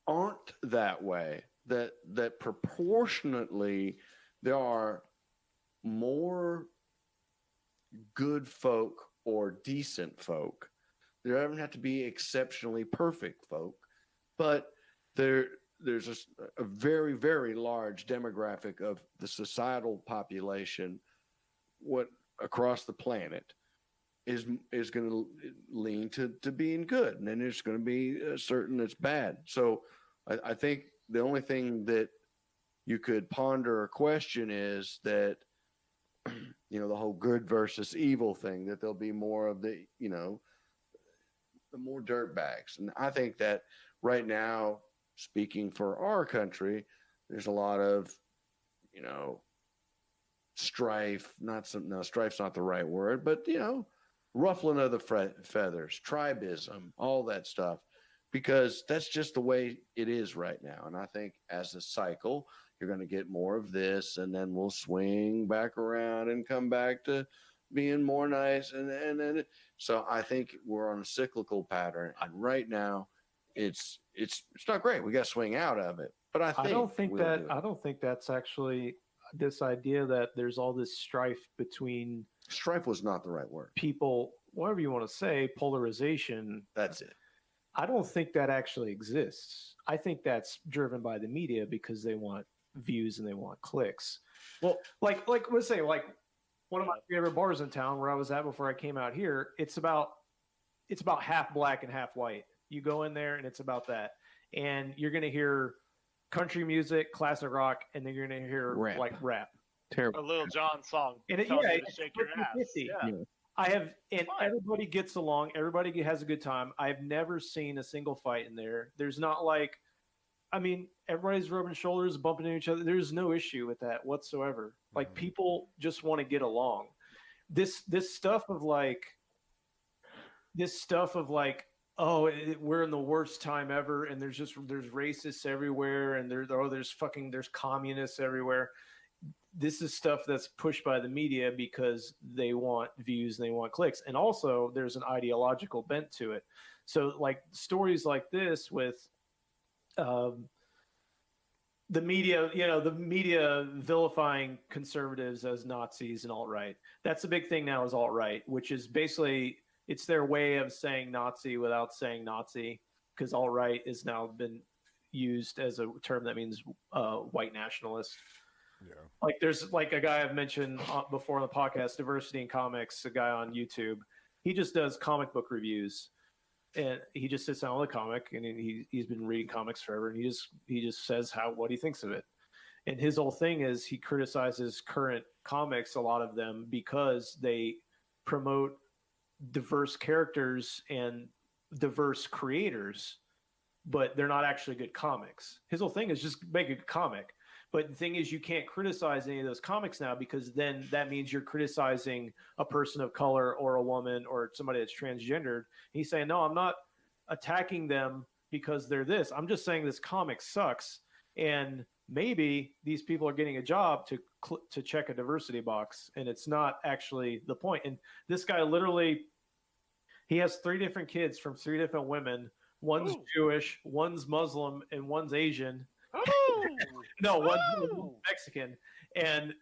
aren't that way, that proportionately there are more good folk or decent folk. There doesn't have to be exceptionally perfect folk, but there's a very, very large demographic of the societal population across the planet is going to lean to being good, and then there's going to be a certain that's bad. So I think the only thing that you could ponder or question is that, the whole good versus evil thing, that there'll be more of the, the more dirt bags. And I think that right now, speaking for our country, there's a lot of, strife, strife's not the right word, but, ruffling of the feathers, tribism, all that stuff, because that's just the way it is right now. And I think as a cycle, you're going to get more of this, and then we'll swing back around and come back to being more nice. And then, so I think we're on a cyclical pattern. And right now, it's not great. We got to swing out of it. But I don't think that's actually this idea that there's all this strife between. Strife was not the right word. People, whatever you want to say, polarization. That's it. I don't think that actually exists. I think that's driven by the media because they want views and they want clicks. Well, like let's say like one of my favorite bars in town where I was at before I came out here, it's about half black and half white. You go in there and it's about that. And you're going to hear country music, classic rock, and then you're going to hear rap. Terrible. A Lil Jon song. And Tells you to shake your ass. Yeah. Everybody gets along. Everybody has a good time. I've never seen a single fight in there. There's not like, everybody's rubbing shoulders, bumping into each other. There's no issue with that whatsoever. Like people just want to get along. This stuff of like, we're in the worst time ever, and there's racists everywhere, and there's communists everywhere. This is stuff that's pushed by the media because they want views and they want clicks. And also there's an ideological bent to it. So like stories like this with the media vilifying conservatives as Nazis and alt-right. That's a big thing now is alt-right, which is basically, it's their way of saying Nazi without saying Nazi, because alt-right has now been used as a term that means white nationalist. Yeah. Like there's like a guy I've mentioned before on the podcast, Diversity in Comics, a guy on YouTube. He just does comic book reviews, and he just sits down with a comic, and he's been reading comics forever, and he just says what he thinks of it. And his whole thing is he criticizes current comics, a lot of them, because they promote diverse characters and diverse creators, but they're not actually good comics. His whole thing is just make a good comic. But the thing is, you can't criticize any of those comics now, because then that means you're criticizing a person of color or a woman or somebody that's transgendered. And he's saying, no, I'm not attacking them because they're this. I'm just saying this comic sucks. And maybe these people are getting a job to check a diversity box, and it's not actually the point. And this guy literally, he has 3 different kids from 3 different women. One's Jewish, one's Muslim, and one's Asian. No, one's Mexican, and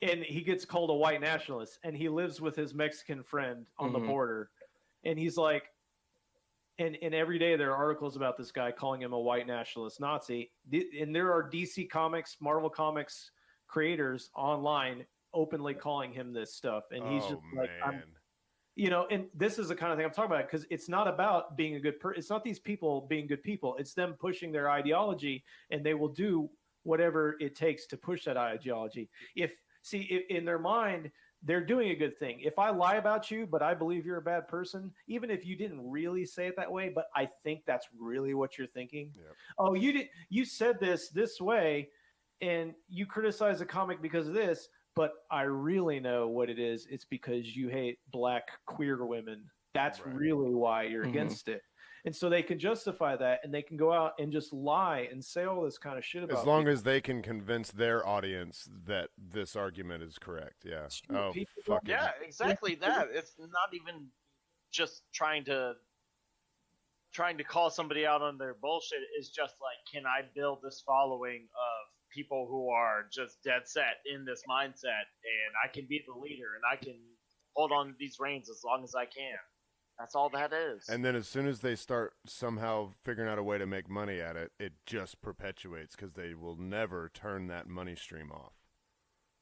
he gets called a white nationalist, and he lives with his Mexican friend on the border, and he's like, and every day there are articles about this guy calling him a white nationalist Nazi, and there are DC Comics, Marvel Comics creators online openly calling him this stuff, and he's just like, and this is the kind of thing I'm talking about, because it's not about being a good person. It's not these people being good people. It's them pushing their ideology, and they will do whatever it takes to push that ideology. If in their mind, they're doing a good thing. If I lie about you, but I believe you're a bad person, even if you didn't really say it that way, but I think that's really what you're thinking. Yep. Oh, you said this way, and you criticize a comic because of this, but I really know what it is. It's because you hate black queer women. That's really why you're against it. And so they can justify that, and they can go out and just lie and say all this kind of shit about as long as they can convince their audience that this argument is correct. Yeah. Oh, fucking. Yeah, exactly that. It's not even just trying to call somebody out on their bullshit. It's just like, can I build this following of people who are just dead set in this mindset, and I can be the leader, and I can hold on to these reins as long as I can. That's all that is. And then as soon as they start somehow figuring out a way to make money at it, it just perpetuates, because they will never turn that money stream off.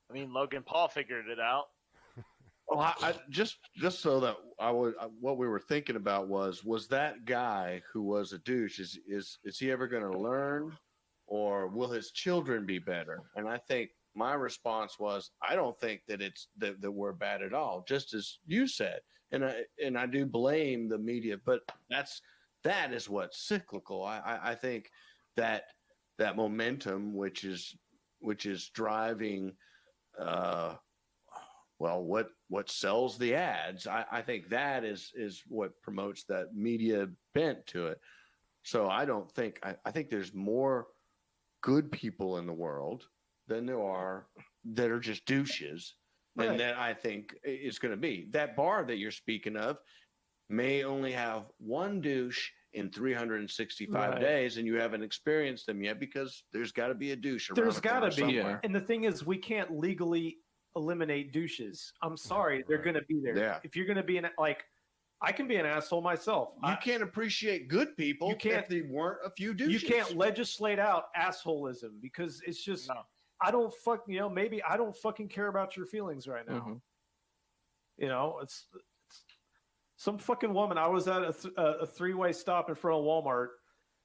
I mean, Logan Paul figured it out. Well, I just so that what we were thinking about was that guy who was a douche, is he ever going to learn or will his children be better? And I think my response was, I don't think that it's that we're bad at all, just as you said. And I do blame the media, but that is what's cyclical. I think that momentum, which is driving, what sells the ads. I think that is what promotes that media bent to it. So I think there's more good people in the world than there are that are just douches. Right. And that I think is going to be that bar that you're speaking of may only have one douche in 365 Right. days, and you haven't experienced them yet because there's got to be a douche around. There's got to be. Yeah. And the thing is, we can't legally eliminate douches. I'm sorry, they're going to be there. Yeah. If you're going to be I can be an asshole myself. You can't appreciate good people You can't- if there weren't a few douches. You can't legislate out assholism because it's just No. I don't maybe I don't fucking care about your feelings right now. Mhm. You know, it's some fucking woman. I was at a three-way stop in front of Walmart,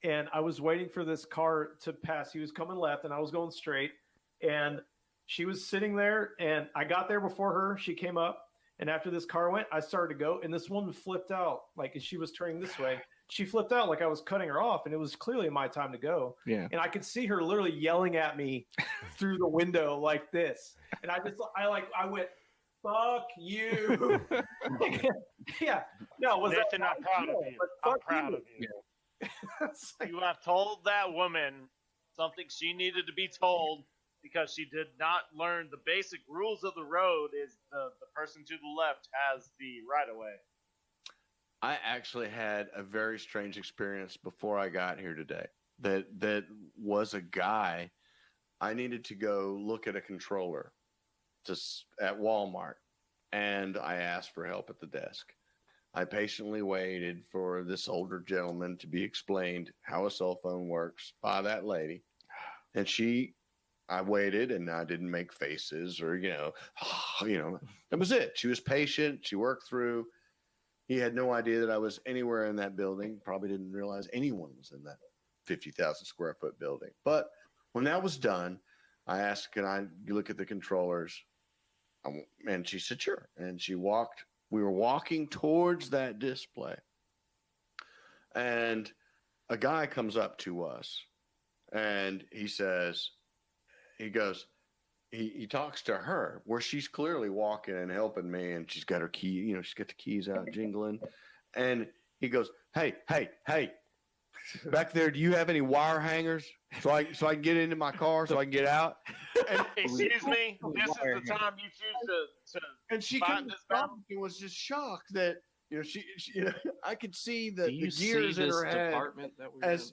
and I was waiting for this car to pass. He was coming left, and I was going straight, and she was sitting there, and I got there before her. She came up, and after this car went, I started to go, and this woman flipped out, like as she was turning this way. She flipped out like I was cutting her off, and it was clearly my time to go. Yeah. And I could see her literally yelling at me through the window like this. And I went, fuck you. Yeah. No, was Nathan, that I'm proud of you. I'm proud of you. It's like, You have told that woman something she needed to be told because she did not learn the basic rules of the road is the person to the left has the right of way. I actually had a very strange experience before I got here today. That was a guy. I needed to go look at a controller at Walmart, and I asked for help at the desk. I patiently waited for this older gentleman to be explained how a cell phone works by that lady, and I waited, and I didn't make faces or that was it. She was patient. She worked through. He had no idea that I was anywhere in that building. Probably didn't realize anyone was in that 50,000 square foot building. But when that was done, I asked, can I look at the controllers? And she said, sure. And we were walking towards that display. And a guy comes up to us and he talks to her where she's clearly walking and helping me, and she's got her key, she's got the keys out jingling. And he goes, hey, back there, do you have any wire hangers so I can get into my car so I can get out? And, Excuse me, this is the time you choose to and she find couldn't this stop mountain. and was just shocked that she I could see Do the you gears see in this her head department that we're as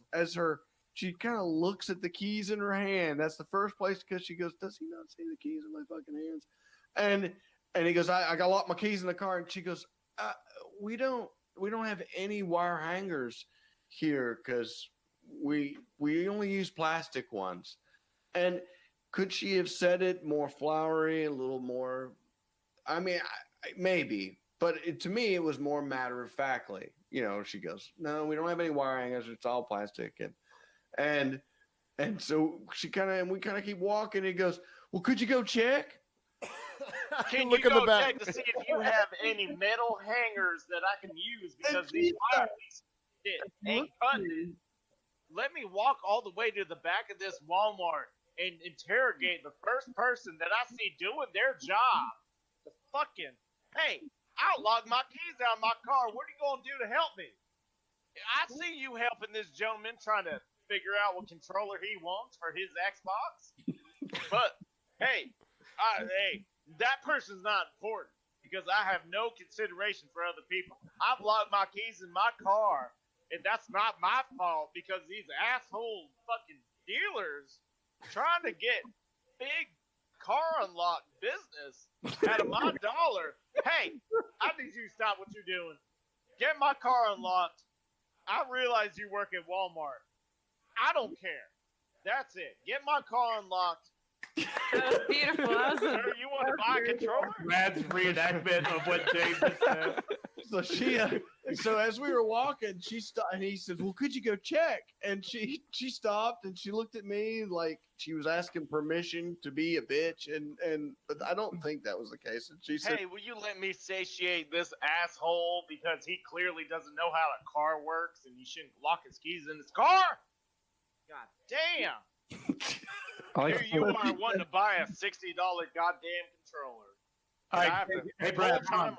she kind of looks at the keys in her hand. That's the first place, because she goes, does he not see the keys in my fucking hands? And he goes, I got locked my keys in the car. And she goes, we don't have any wire hangers here because we only use plastic ones. And could she have said it more flowery, a little more? I mean, maybe, but to me, it was more matter of factly. She goes, no, we don't have any wire hangers. It's all plastic. And so we kind of keep walking. He goes, well, could you go check? Can Look you in the go back. check to see if you have any metal hangers that I can use because these wires ain't cutting. Let me walk all the way to the back of this Walmart and interrogate the first person that I see doing their job. The fucking, hey, I'll log my keys out of my car. What are you going to do to help me? I see you helping this gentleman trying to figure out what controller he wants for his Xbox. But, hey, that person's not important because I have no consideration for other people. I've locked my keys in my car, and that's not my fault because these asshole fucking dealers trying to get big car unlock business out of my dollar. Hey, I need you to stop what you're doing. Get my car unlocked. I realize you work at Walmart. I don't care. That's it. Get my car unlocked. That was beautiful. That was Sir, you want to buy a controller? Brad's reenactment of what James just said. So so as we were walking, she stopped, and he said, "Well, could you go check?" And she stopped, and she looked at me like she was asking permission to be a bitch, and but I don't think that was the case. And she said, Hey, will you let me satiate this asshole because he clearly doesn't know how a car works and he shouldn't lock his keys in his car? God damn! I like Here you are wanting to buy a $60 goddamn controller. All And right, I have to- hey, the Brad, whole hold on. time-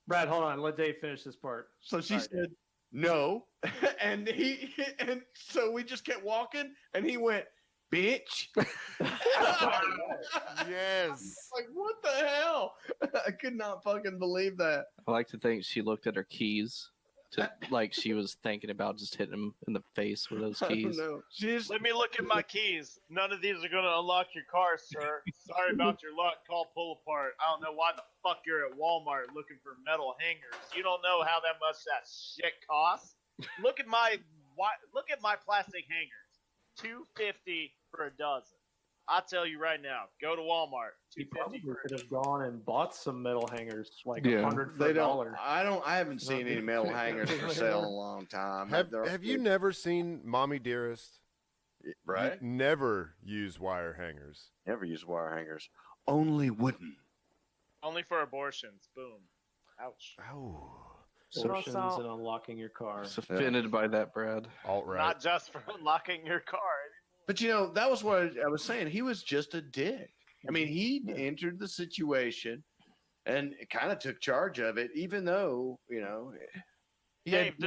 Brad, hold on. Let Dave finish this part. So she said, "No," and so we just kept walking, and he went, "Bitch." Yes. Like, what the hell? I could not fucking believe that. I like to think she looked at her keys, like she was thinking about just hitting him in the face with those I don't keys. know. She's Let me look at my keys. None of these are going to unlock your car, sir. Sorry about your luck. Call pull apart. I don't know why the fuck you're at Walmart looking for metal hangers. You don't know how that much that shit costs. Look at my plastic hangers. $2.50 for a dozen. I'll tell you right now. Go to Walmart. He $2.50 probably for a could have gone and bought some metal hangers, like Yeah. 100 for they a don't. dollar. I haven't seen any metal hangers for sale in a long time. Have you never seen Mommy Dearest? right? You never use wire hangers. Never use wire hangers. Only wooden. Only for abortions. Boom. Ouch. Oh, Abortions Also- and unlocking your car. I was offended by that, Brad. alt right. Not just for unlocking your car. But that was what I was saying. He was just a dick. I mean, he entered the situation and kind of took charge of it, even though he Dave, had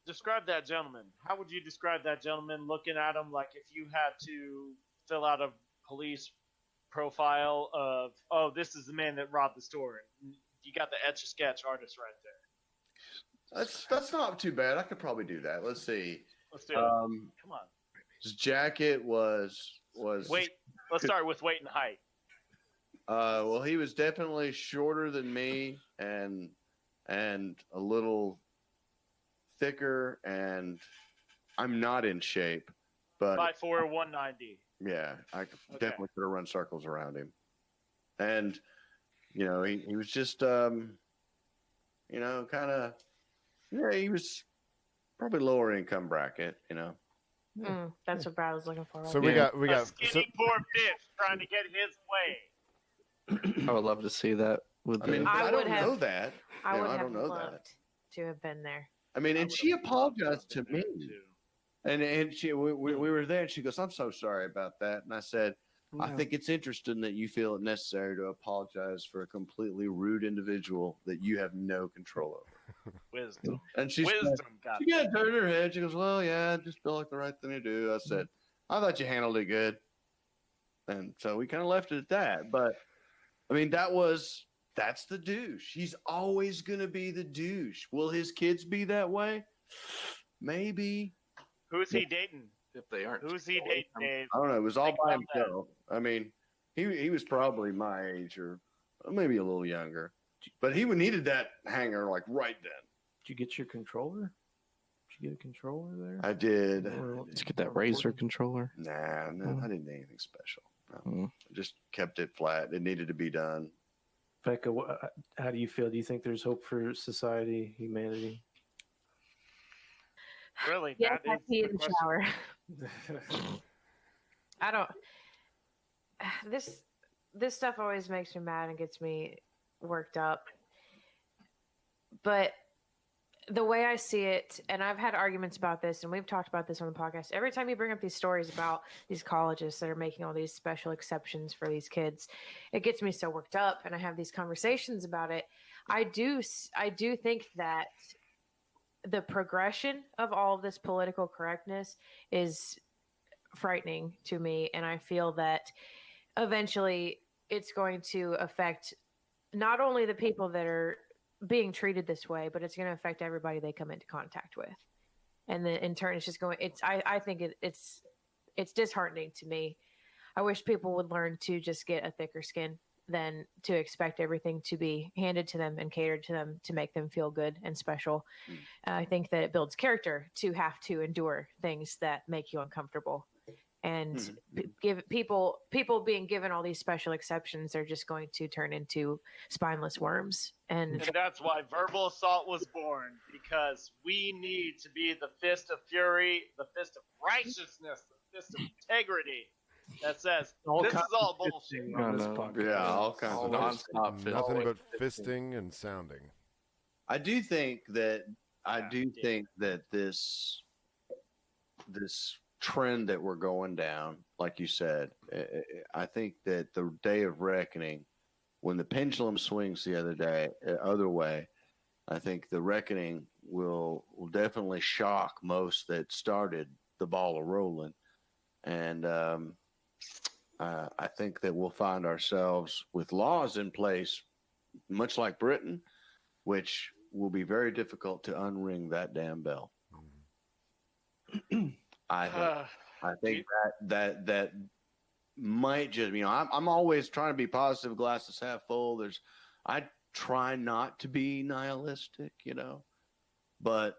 describe that gentleman. How would you describe that gentleman looking at him like if you had to fill out a police profile of, oh, this is the man that robbed the store. You got the Etch-a-Sketch artist right there. That's not too bad. I could probably do that. Let's see. Let's do it. Come on. His jacket was Wait, let's start with weight and height. well, he was definitely shorter than me and a little thicker, and I'm not in shape, but 5'4", 190. yeah, I Okay. definitely could have run circles around him. And he was just kind of he was probably lower income bracket, That's what Brad was looking for. So right we A got skinny poor bitch trying to get his way. I would love to see that. With I mean, I I would don't have- know that. I would I have don't know loved that. to have been there. I mean, I and would she have loved apologized to to have me. been there, too. And we were there, and she goes, "I'm so sorry about that." And I said, "I think it's interesting that you feel it necessary to apologize for a completely rude individual that you have no control over." Wisdom. And she Wisdom, God. she kind of turned her head. She goes, "Well, yeah, I just feel like the right thing to do." I said, "I thought you handled it good," and so we kind of left it at that. But I mean, that's the douche. He's always gonna be the douche. Will his kids be that way? Maybe. Who's he dating? if they aren't. Who's he dating, Dave? I don't know. It was all Think by about that. himself. I mean, he was probably my age or maybe a little younger, but he needed that hanger like right then. Did you get your controller? Did you get a controller there? I did. Let's get that Razer controller. Nah, no, Oh. I didn't do anything special. No. Mm. I just kept it flat. It needed to be done. Becca, how do you feel? Do you think there's hope for society, humanity? Really? Yeah, I that is pee the in the question. shower. I don't. This stuff always makes me mad and gets me worked up. But the way I see it, and I've had arguments about this, and we've talked about this on the podcast. Every time you bring up these stories about these colleges that are making all these special exceptions for these kids, it gets me so worked up, and I have these conversations about it. I do think that the progression of all of this political correctness is frightening to me, and I feel that eventually it's going to affect not only the people that are being treated this way, but it's going to affect everybody they come into contact with, and then in turn it's just going I think it's disheartening to me. I wish people would learn to just get a thicker skin than to expect everything to be handed to them and catered to them to make them feel good and special. I think that it builds character to have to endure things that make you uncomfortable. and Mhm. give people being given all these special exceptions, they're just going to turn into spineless worms. And And that's why verbal assault was born, because we need to be the fist of fury, the fist of righteousness, the fist of integrity that says All this is kinds all of bullshit. fisting on this No, no. podcast. Yeah, all kinds of Always fisting. nonstop fist. Nothing Always but fisting and sounding. I do think that Yeah. this trend that we're going down, like you said, I think that the day of reckoning, when the pendulum swings the other way, I think the reckoning will definitely shock most that started the ball a rolling, and I think that we'll find ourselves with laws in place, much like Britain, which will be very difficult to unring that damn bell. I think that might just, I'm always trying to be positive, glasses half full. I try not to be nihilistic, but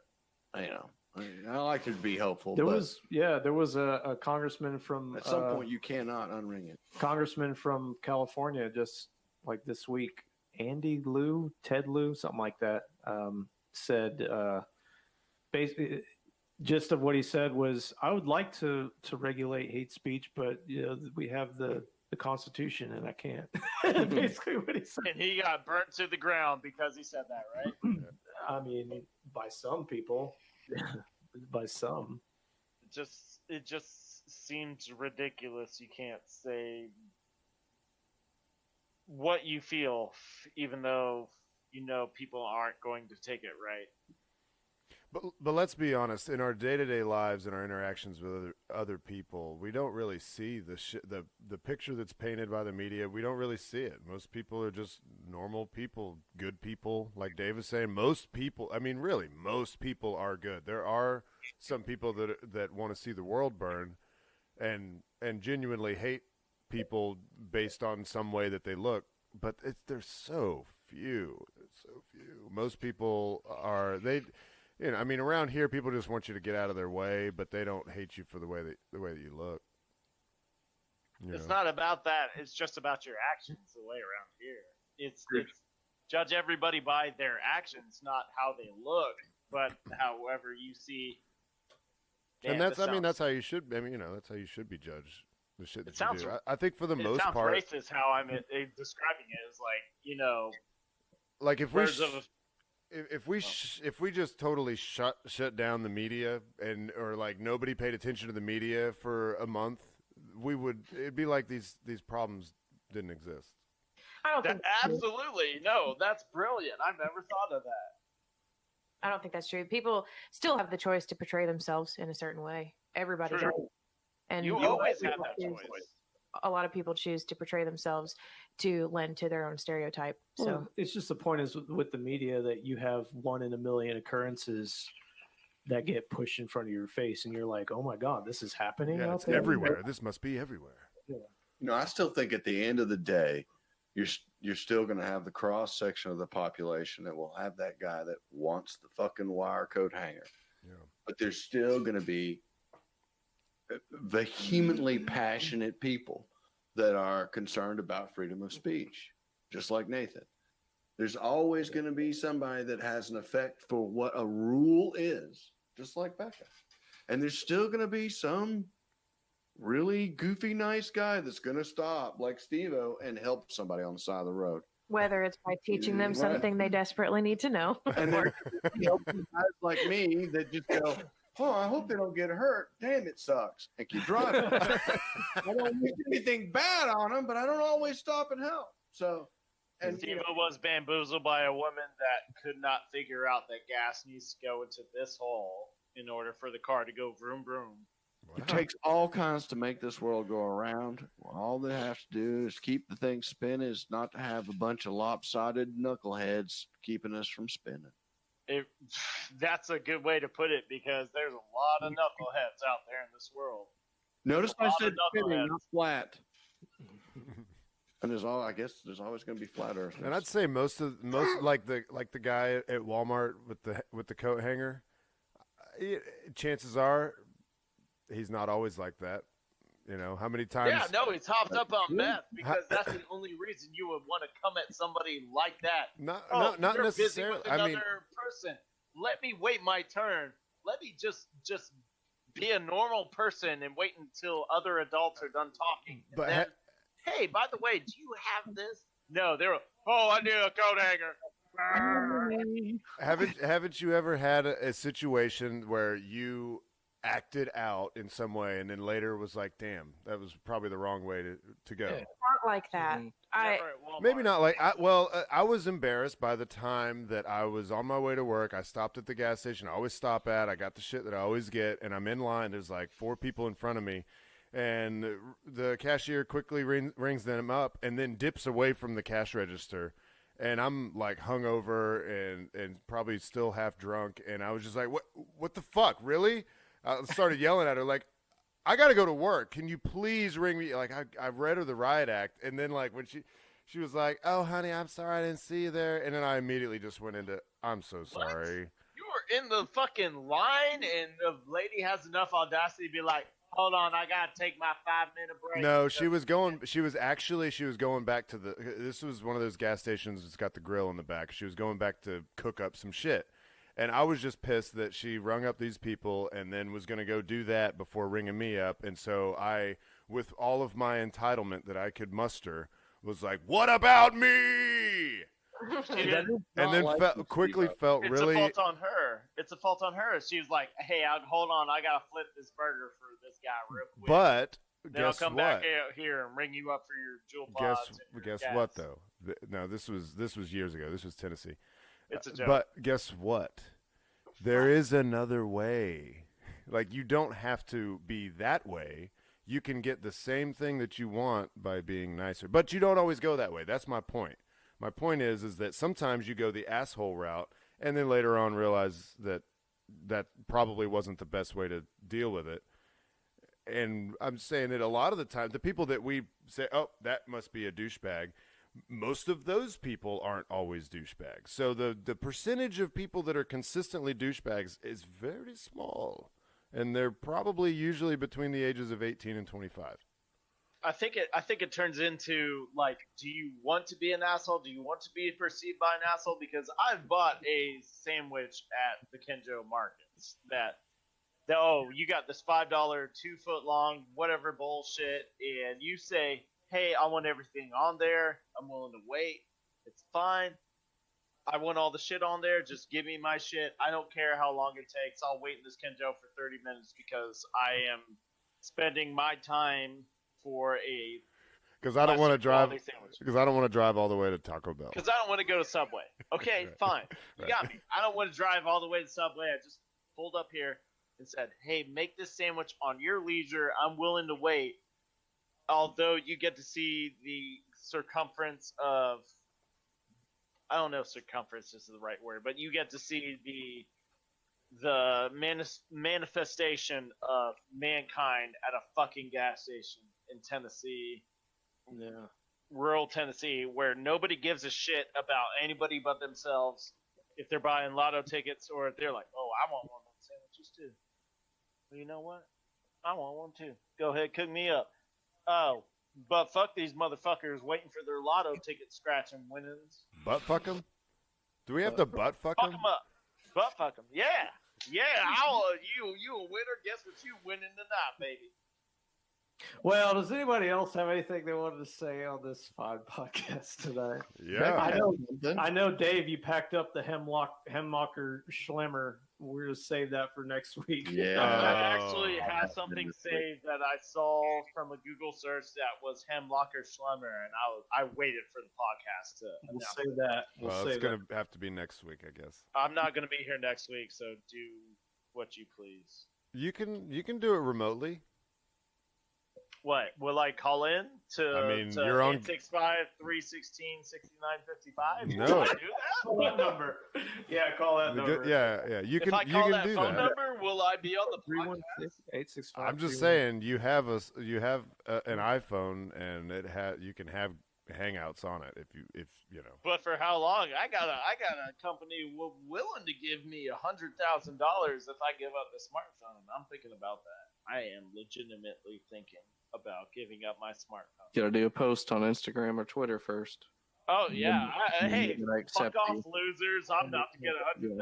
I like to be hopeful. There but was a congressman from at some point you cannot unring it. congressman from California just like this week, Ted Lieu, something like that, said basically gist of what he said was, I would like to regulate hate speech, but we have the Constitution and I can't. Basically what he said. And he got burnt to the ground because he said that, right? I mean, by some people, by some. It just seems ridiculous. You can't say what you feel, even though people aren't going to take it right. But let's be honest. In our day-to-day lives and our interactions with other people, we don't really see the picture that's painted by the media. We don't really see it. Most people are just normal people, good people. Like Dave was saying, most people. I mean, really, most people are good. There are some people that want to see the world burn, and genuinely hate people based on some way that they look. But there's so few. It's so few. Most people are around here, people just want you to get out of their way, but they don't hate you for the way that you look. It's not about that. It's just about your actions. The way around here, it's judge everybody by their actions, not how they look, but however you see. And that's how you should. That's how you should be judged. The shit that you do. I think for the most part, it sounds racist how I'm describing it. Is like if birds we. of If we just totally shut down the media or like nobody paid attention to the media for a month, it'd be like these problems didn't exist. I don't think absolutely no. That's brilliant. I've never thought of that. I don't think that's true. People still have the choice to portray themselves in a certain way. Everybody True. does. And You always have that choice. A lot of people choose to portray themselves to lend to their own stereotype. So Well, it's just the point is with the media that you have 1 in a million occurrences that get pushed in front of your face, and you're like, "Oh my God, this is happening!" Yeah, out it's there? everywhere. This must be everywhere. I still think at the end of the day, you're still going to have the cross section of the population that will have that guy that wants the fucking wire coat hanger. Yeah. But there's still going to be vehemently passionate people that are concerned about freedom of speech, just like Nathan. There's always going to be somebody that has an effect for what a rule is, just like Becca. And there's still going to be some really goofy, nice guy that's going to stop, like Steve-O, and help somebody on the side of the road. whether it's by teaching them Right. something they desperately need to know. And then guys like me that just go, "Oh, I hope they don't get hurt. Damn, it sucks," and keep driving. I don't wish anything bad on them, but I don't always stop and help. So, and Steve was bamboozled by a woman that could not figure out that gas needs to go into this hole in order for the car to go vroom vroom. it takes all kinds to make this world go around. All they have to do is keep the thing spinning, is not to have a bunch of lopsided knuckleheads keeping us from spinning. That's a good way to put it, because there's a lot of knuckleheads out there in this world. Notice I lot said of spinning, knuckleheads. not flat. And I guess there's always going to be flat earth. And I'd say most like the guy at Walmart with the coat hanger. Chances are, he's not always like that. You know, how many times? Yeah, no, he's hopped up on meth because that's the only reason you would want to come at somebody like that. Not You're necessarily. busy with another person. Let me wait my turn. Let me just be a normal person and wait until other adults are done talking. And But then, hey, by the way, do you have this? No, they're. Oh, I need a coat hanger. haven't you ever had a situation where you acted out in some way and then later was like, damn, that was probably the wrong way to go? Yeah. Not like that. I Never at Walmart. Maybe not like I was embarrassed by the time that I was on my way to work. I stopped at the gas station I always stop at. I got the shit that I always get, and I'm in line. There's like 4 people in front of me, and the cashier quickly rings them up and then dips away from the cash register. And I'm like hungover and probably still half drunk, and I was just like, what the fuck, really? I started yelling at her like, I got to go to work. Can you please ring me? Like, I read her the riot act. And then, like, when she was like, oh, honey, I'm sorry I didn't see you there. And then I immediately just went into, I'm so sorry. You were in the fucking line, and the lady has enough audacity to be like, hold on, I gotta take my 5-minute break. No, she was going back to this was one of those gas stations that's got the grill in the back. She was going back to cook up some shit. And I was just pissed that she rung up these people and then was going to go do that before ringing me up. And so I, with all of my entitlement that I could muster, was like, what about me? And then quickly felt It's really. a fault on her. It's a fault on her. She was like, hey, hold on, I gotta flip this burger for this guy real quick. But then guess I'll come what? back out here and ring you up for your jewel pods. Guess what though? No, this was years ago. This was Tennessee. It's a joke. But guess what? There is another way. Like, you don't have to be that way. You can get the same thing that you want by being nicer. But you don't always go that way. That's my point. My point is that sometimes you go the asshole route and then later on realize that that probably wasn't the best way to deal with it. And I'm saying that a lot of the time, the people that we say, oh, that must be a douchebag, most of those people aren't always douchebags. So the percentage of people that are consistently douchebags is very small. And they're probably usually between the ages of 18 and 25. I think it turns into, like, do you want to be an asshole? Do you want to be perceived by an asshole? Because I've bought a sandwich at the Kenjo Markets that oh, you got this $5 2-foot-long whatever bullshit, and you say, hey, I want everything on there. I'm willing to wait. It's fine. I want all the shit on there. Just give me my shit. I don't care how long it takes. I'll wait in this Kenjo for 30 minutes because I am spending my time for a because I don't want to drive quality sandwich. because I don't want to drive all the way to Taco Bell. Because I don't want to go to Subway. Okay, Right. fine. You Right. got me. I don't want to drive all the way to Subway. I just pulled up here and said, hey, make this sandwich on your leisure. I'm willing to wait. Although you get to see the circumference of, I don't know if circumference is the right word, but you get to see the manifestation of mankind at a fucking gas station in Tennessee. Yeah. Rural Tennessee, where nobody gives a shit about anybody but themselves if they're buying lotto tickets or if they're like, oh, I want one of those sandwiches too. Well, you know what? I want one too. Go ahead, cook me up. Oh, but fuck these motherfuckers waiting for their lotto ticket scratching winnings. Butt fuck them? Do we have to butt fuck Fuck them? them up. Butt fuck them. Yeah. Yeah, you a winner. Guess what you winning tonight, baby. Well, does anybody else have anything they wanted to say on this fine podcast tonight? Yeah. I know, Dave, you packed up the Hemlocker Schlemmer. We're going to save that for next week. Yeah. I actually had something saved that I saw from a Google search that was Hemlocker Schlemmer, and I waited for the podcast to We'll announce save it. that. Well, it's going to have to be next week, I guess. I'm not going to be here next week, so do what you please. You can do it remotely. What? Will I call in to, I mean, to you're on- 865-316-6955? No. Will I do that? Call that number. Yeah, call that number. Yeah. You If can I call that do phone that. number, will I be on the podcast? 316-865. I'm just saying you have an iPhone and you can have Hangouts on it if you know. But for how long? I got a company willing to give me $100,000 if I give up the smartphone. I'm thinking about that. I am legitimately thinking. about giving up my smartphone. Gotta do a post on Instagram or Twitter first. Oh yeah, hey, Then I fuck accept off, you. losers! I'm about to get $100,000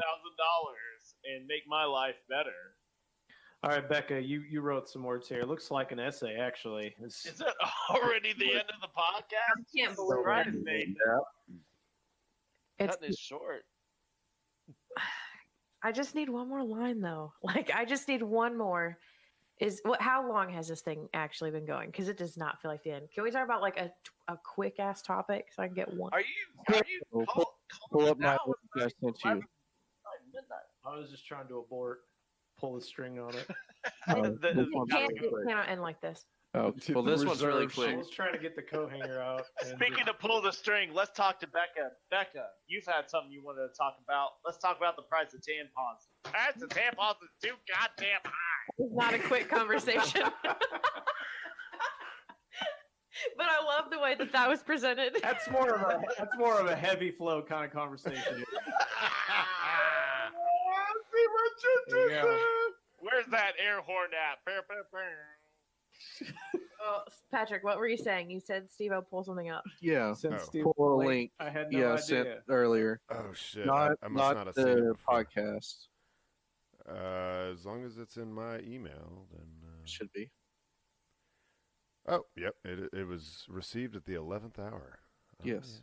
and make my life better. All right, Becca, you wrote some words here. It looks like an essay, actually. Is it already the end of the podcast? I can't believe Right, it. Nathan. It's Cutting it short. I just need one more line though. Like I just need one more. How long has this thing actually been going? Because it does not feel like the end. Can we talk about like a quick ass topic so I can get one? Are you Pull up my now? link I sent you. Midnight. I was just trying to abort, pull the string on it. It cannot end like this. Oh, well, this one's really I quick. was trying to get the coat hanger out. and Speaking of pull the string, let's talk to Becca. Becca, you've had something you wanted to talk about. Let's talk about the price of tampons. The price of tampons is too goddamn high. It's not a quick conversation. But I love the way that was presented. that's more of a heavy flow kind of conversation. There you go. Where's that air horn at? Brr, brr, brr. Oh, Patrick, what were you saying? You said Steve-O pull something up. Yeah. Since Oh. Steve Pull a Blake, link. I had no Yeah, idea. sent earlier. Oh shit! Not, I must not have seen it the before. podcast. As long as it's in my email, then Should be. oh, yep, it was received at the 11th hour. Oh, Yes.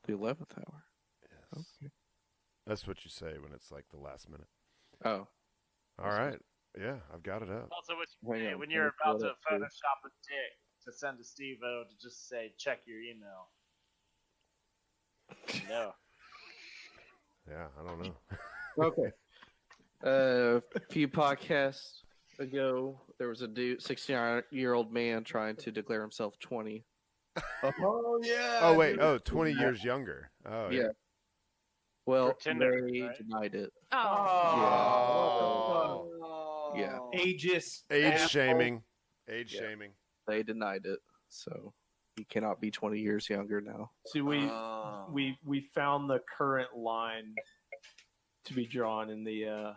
The 11th hour. yes. Okay. That's what you say when it's like the last minute. Oh. All right, yeah, I've got it up. Also, Hang on, when let you're me about pull to it up, too. Photoshop a dick to send to Steve-O to just say, check your email. No. Yeah, I don't know. Okay. A few podcasts ago, there was a 69-year-old man trying to declare himself 20. Oh yeah. Oh wait, 20 years younger. Oh Yeah. yeah. Well, For Tinder, they right? denied it. Oh. Yeah. Ageist. Age asshole. shaming. Age Yeah. shaming. They denied it. So he cannot be 20 years younger now. See, we found the current line to be drawn in the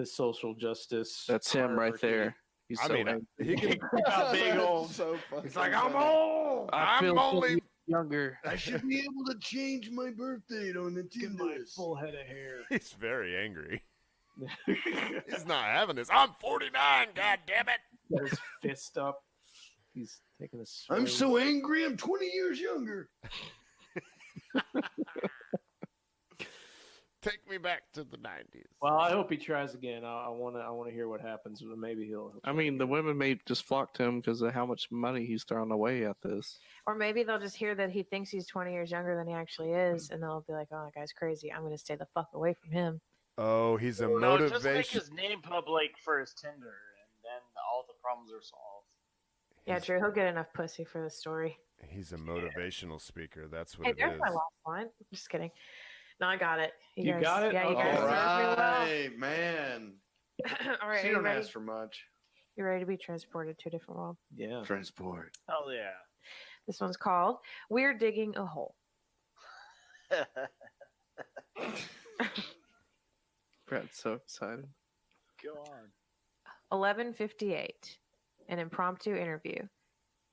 social justice. That's him right hierarchy. there. He's I so mean, angry. he can. How big old. So fucking It's like funny. I'm old. I I'm feel only- younger. I should be able to change my birth date on the Get my Tinder. full head of hair. He's very angry. He's not having this. I'm 49. God damn it. Got his fist up. He's taking a swing. I'm so angry. I'm 20 years younger. Take me back to the 90s. Well, I hope he tries again. I want to hear what happens. But maybe he'll. I mean, the women may just flock to him because of how much money he's throwing away at this. Or maybe they'll just hear that he thinks he's 20 years younger than he actually is, and they'll be like, oh, that guy's crazy. I'm going to stay the fuck away from him. Oh, he's a No, just make motivation. his name public for his Tinder, and then all the problems are solved. Yeah, Drew, he'll get enough pussy for the story. He's a motivational speaker. That's what Hey, it there's is. my last line. Just kidding. No, I got it. You got it? Yeah, you Okay. guys All served me well. right, man. All right, She are you don't ready? ask for much. You ready to be transported to a different world? Yeah. Transport. Hell yeah. This one's called We're Digging a Hole. Brad's so excited. Go on. 11:58. An impromptu interview.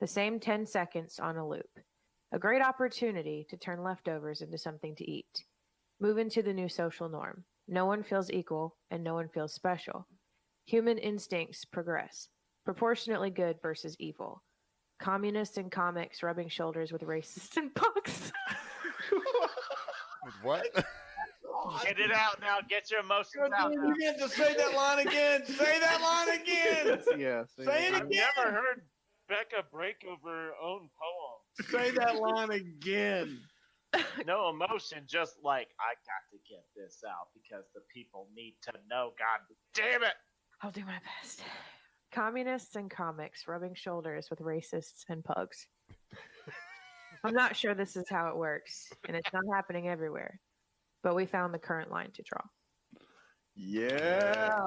The same 10 seconds on a loop. A great opportunity to turn leftovers into something to eat. Move into the new social norm. No one feels equal and no one feels special. Human instincts progress. Proportionately good versus evil. Communists and comics rubbing shoulders with racists and punks. With what? Get it out now. Get your emotions out now. You get to say that line again. Say that line again. Yeah. Say it I've again. never heard Becca break over her own poem. Say that line again. No emotion, just like, I got to get this out because the people need to know. God damn it. I'll do my best. Communists and comics rubbing shoulders with racists and pugs. I'm not sure this is how it works, and it's not happening everywhere. But we found the current line to draw. Yeah.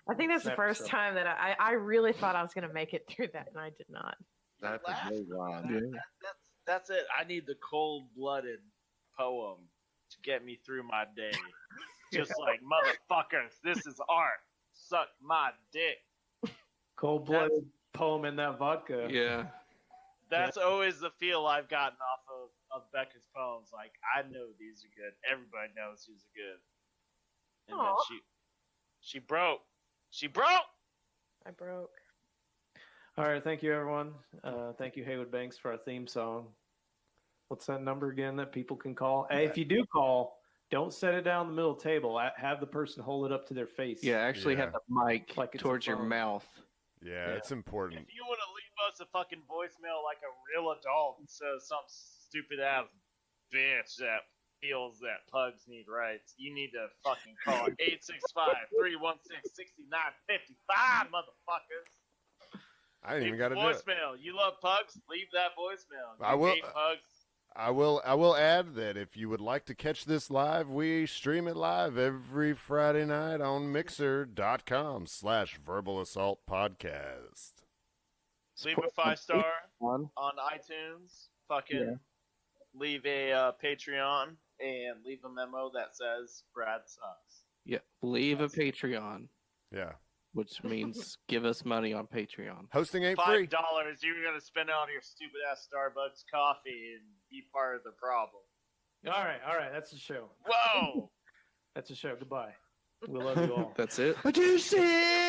I think that's the first time that I really thought I was going to make it through that, and I did not. That's a great line. Yeah. That's it. I need the cold-blooded poem to get me through my day. just like motherfuckers. This is art. Suck my dick. Cold-blooded poem in that vodka. Yeah. That's always the feel I've gotten off of Becca's poems. Like, I know these are good. Everybody knows these are good. And then Aw. she broke. She broke. I broke. All right, thank you, everyone. Thank you, Haywood Banks, for our theme song. What's that number again that people can call? Hey, if you do call, don't set it down the middle of the table. Have the person hold it up to their face. Yeah, actually Yeah. have the mic Like it's a towards your phone. mouth. Yeah, it's important. If you want to leave us a fucking voicemail like a real adult instead of some stupid ass bitch that feels that pugs need rights, you need to fucking call 865-316-6955, motherfuckers. I ain't even Leave got a to do it. voicemail. You love pugs? Leave that voicemail. I You will- hate pugs? I will add that if you would like to catch this live, we stream it live every Friday night on mixer.com/verbal assault podcast. Leave a 5-star One. on iTunes. Fucking leave a Patreon and leave a memo that says Brad sucks. Yeah. Leave a Patreon, Yeah. which means give us money on Patreon. Hosting ain't free. $5 you're gonna spend on your stupid ass Starbucks coffee and be part of the problem. All right, that's the show. Whoa! That's the show. Goodbye. We love you all. That's it. What you say?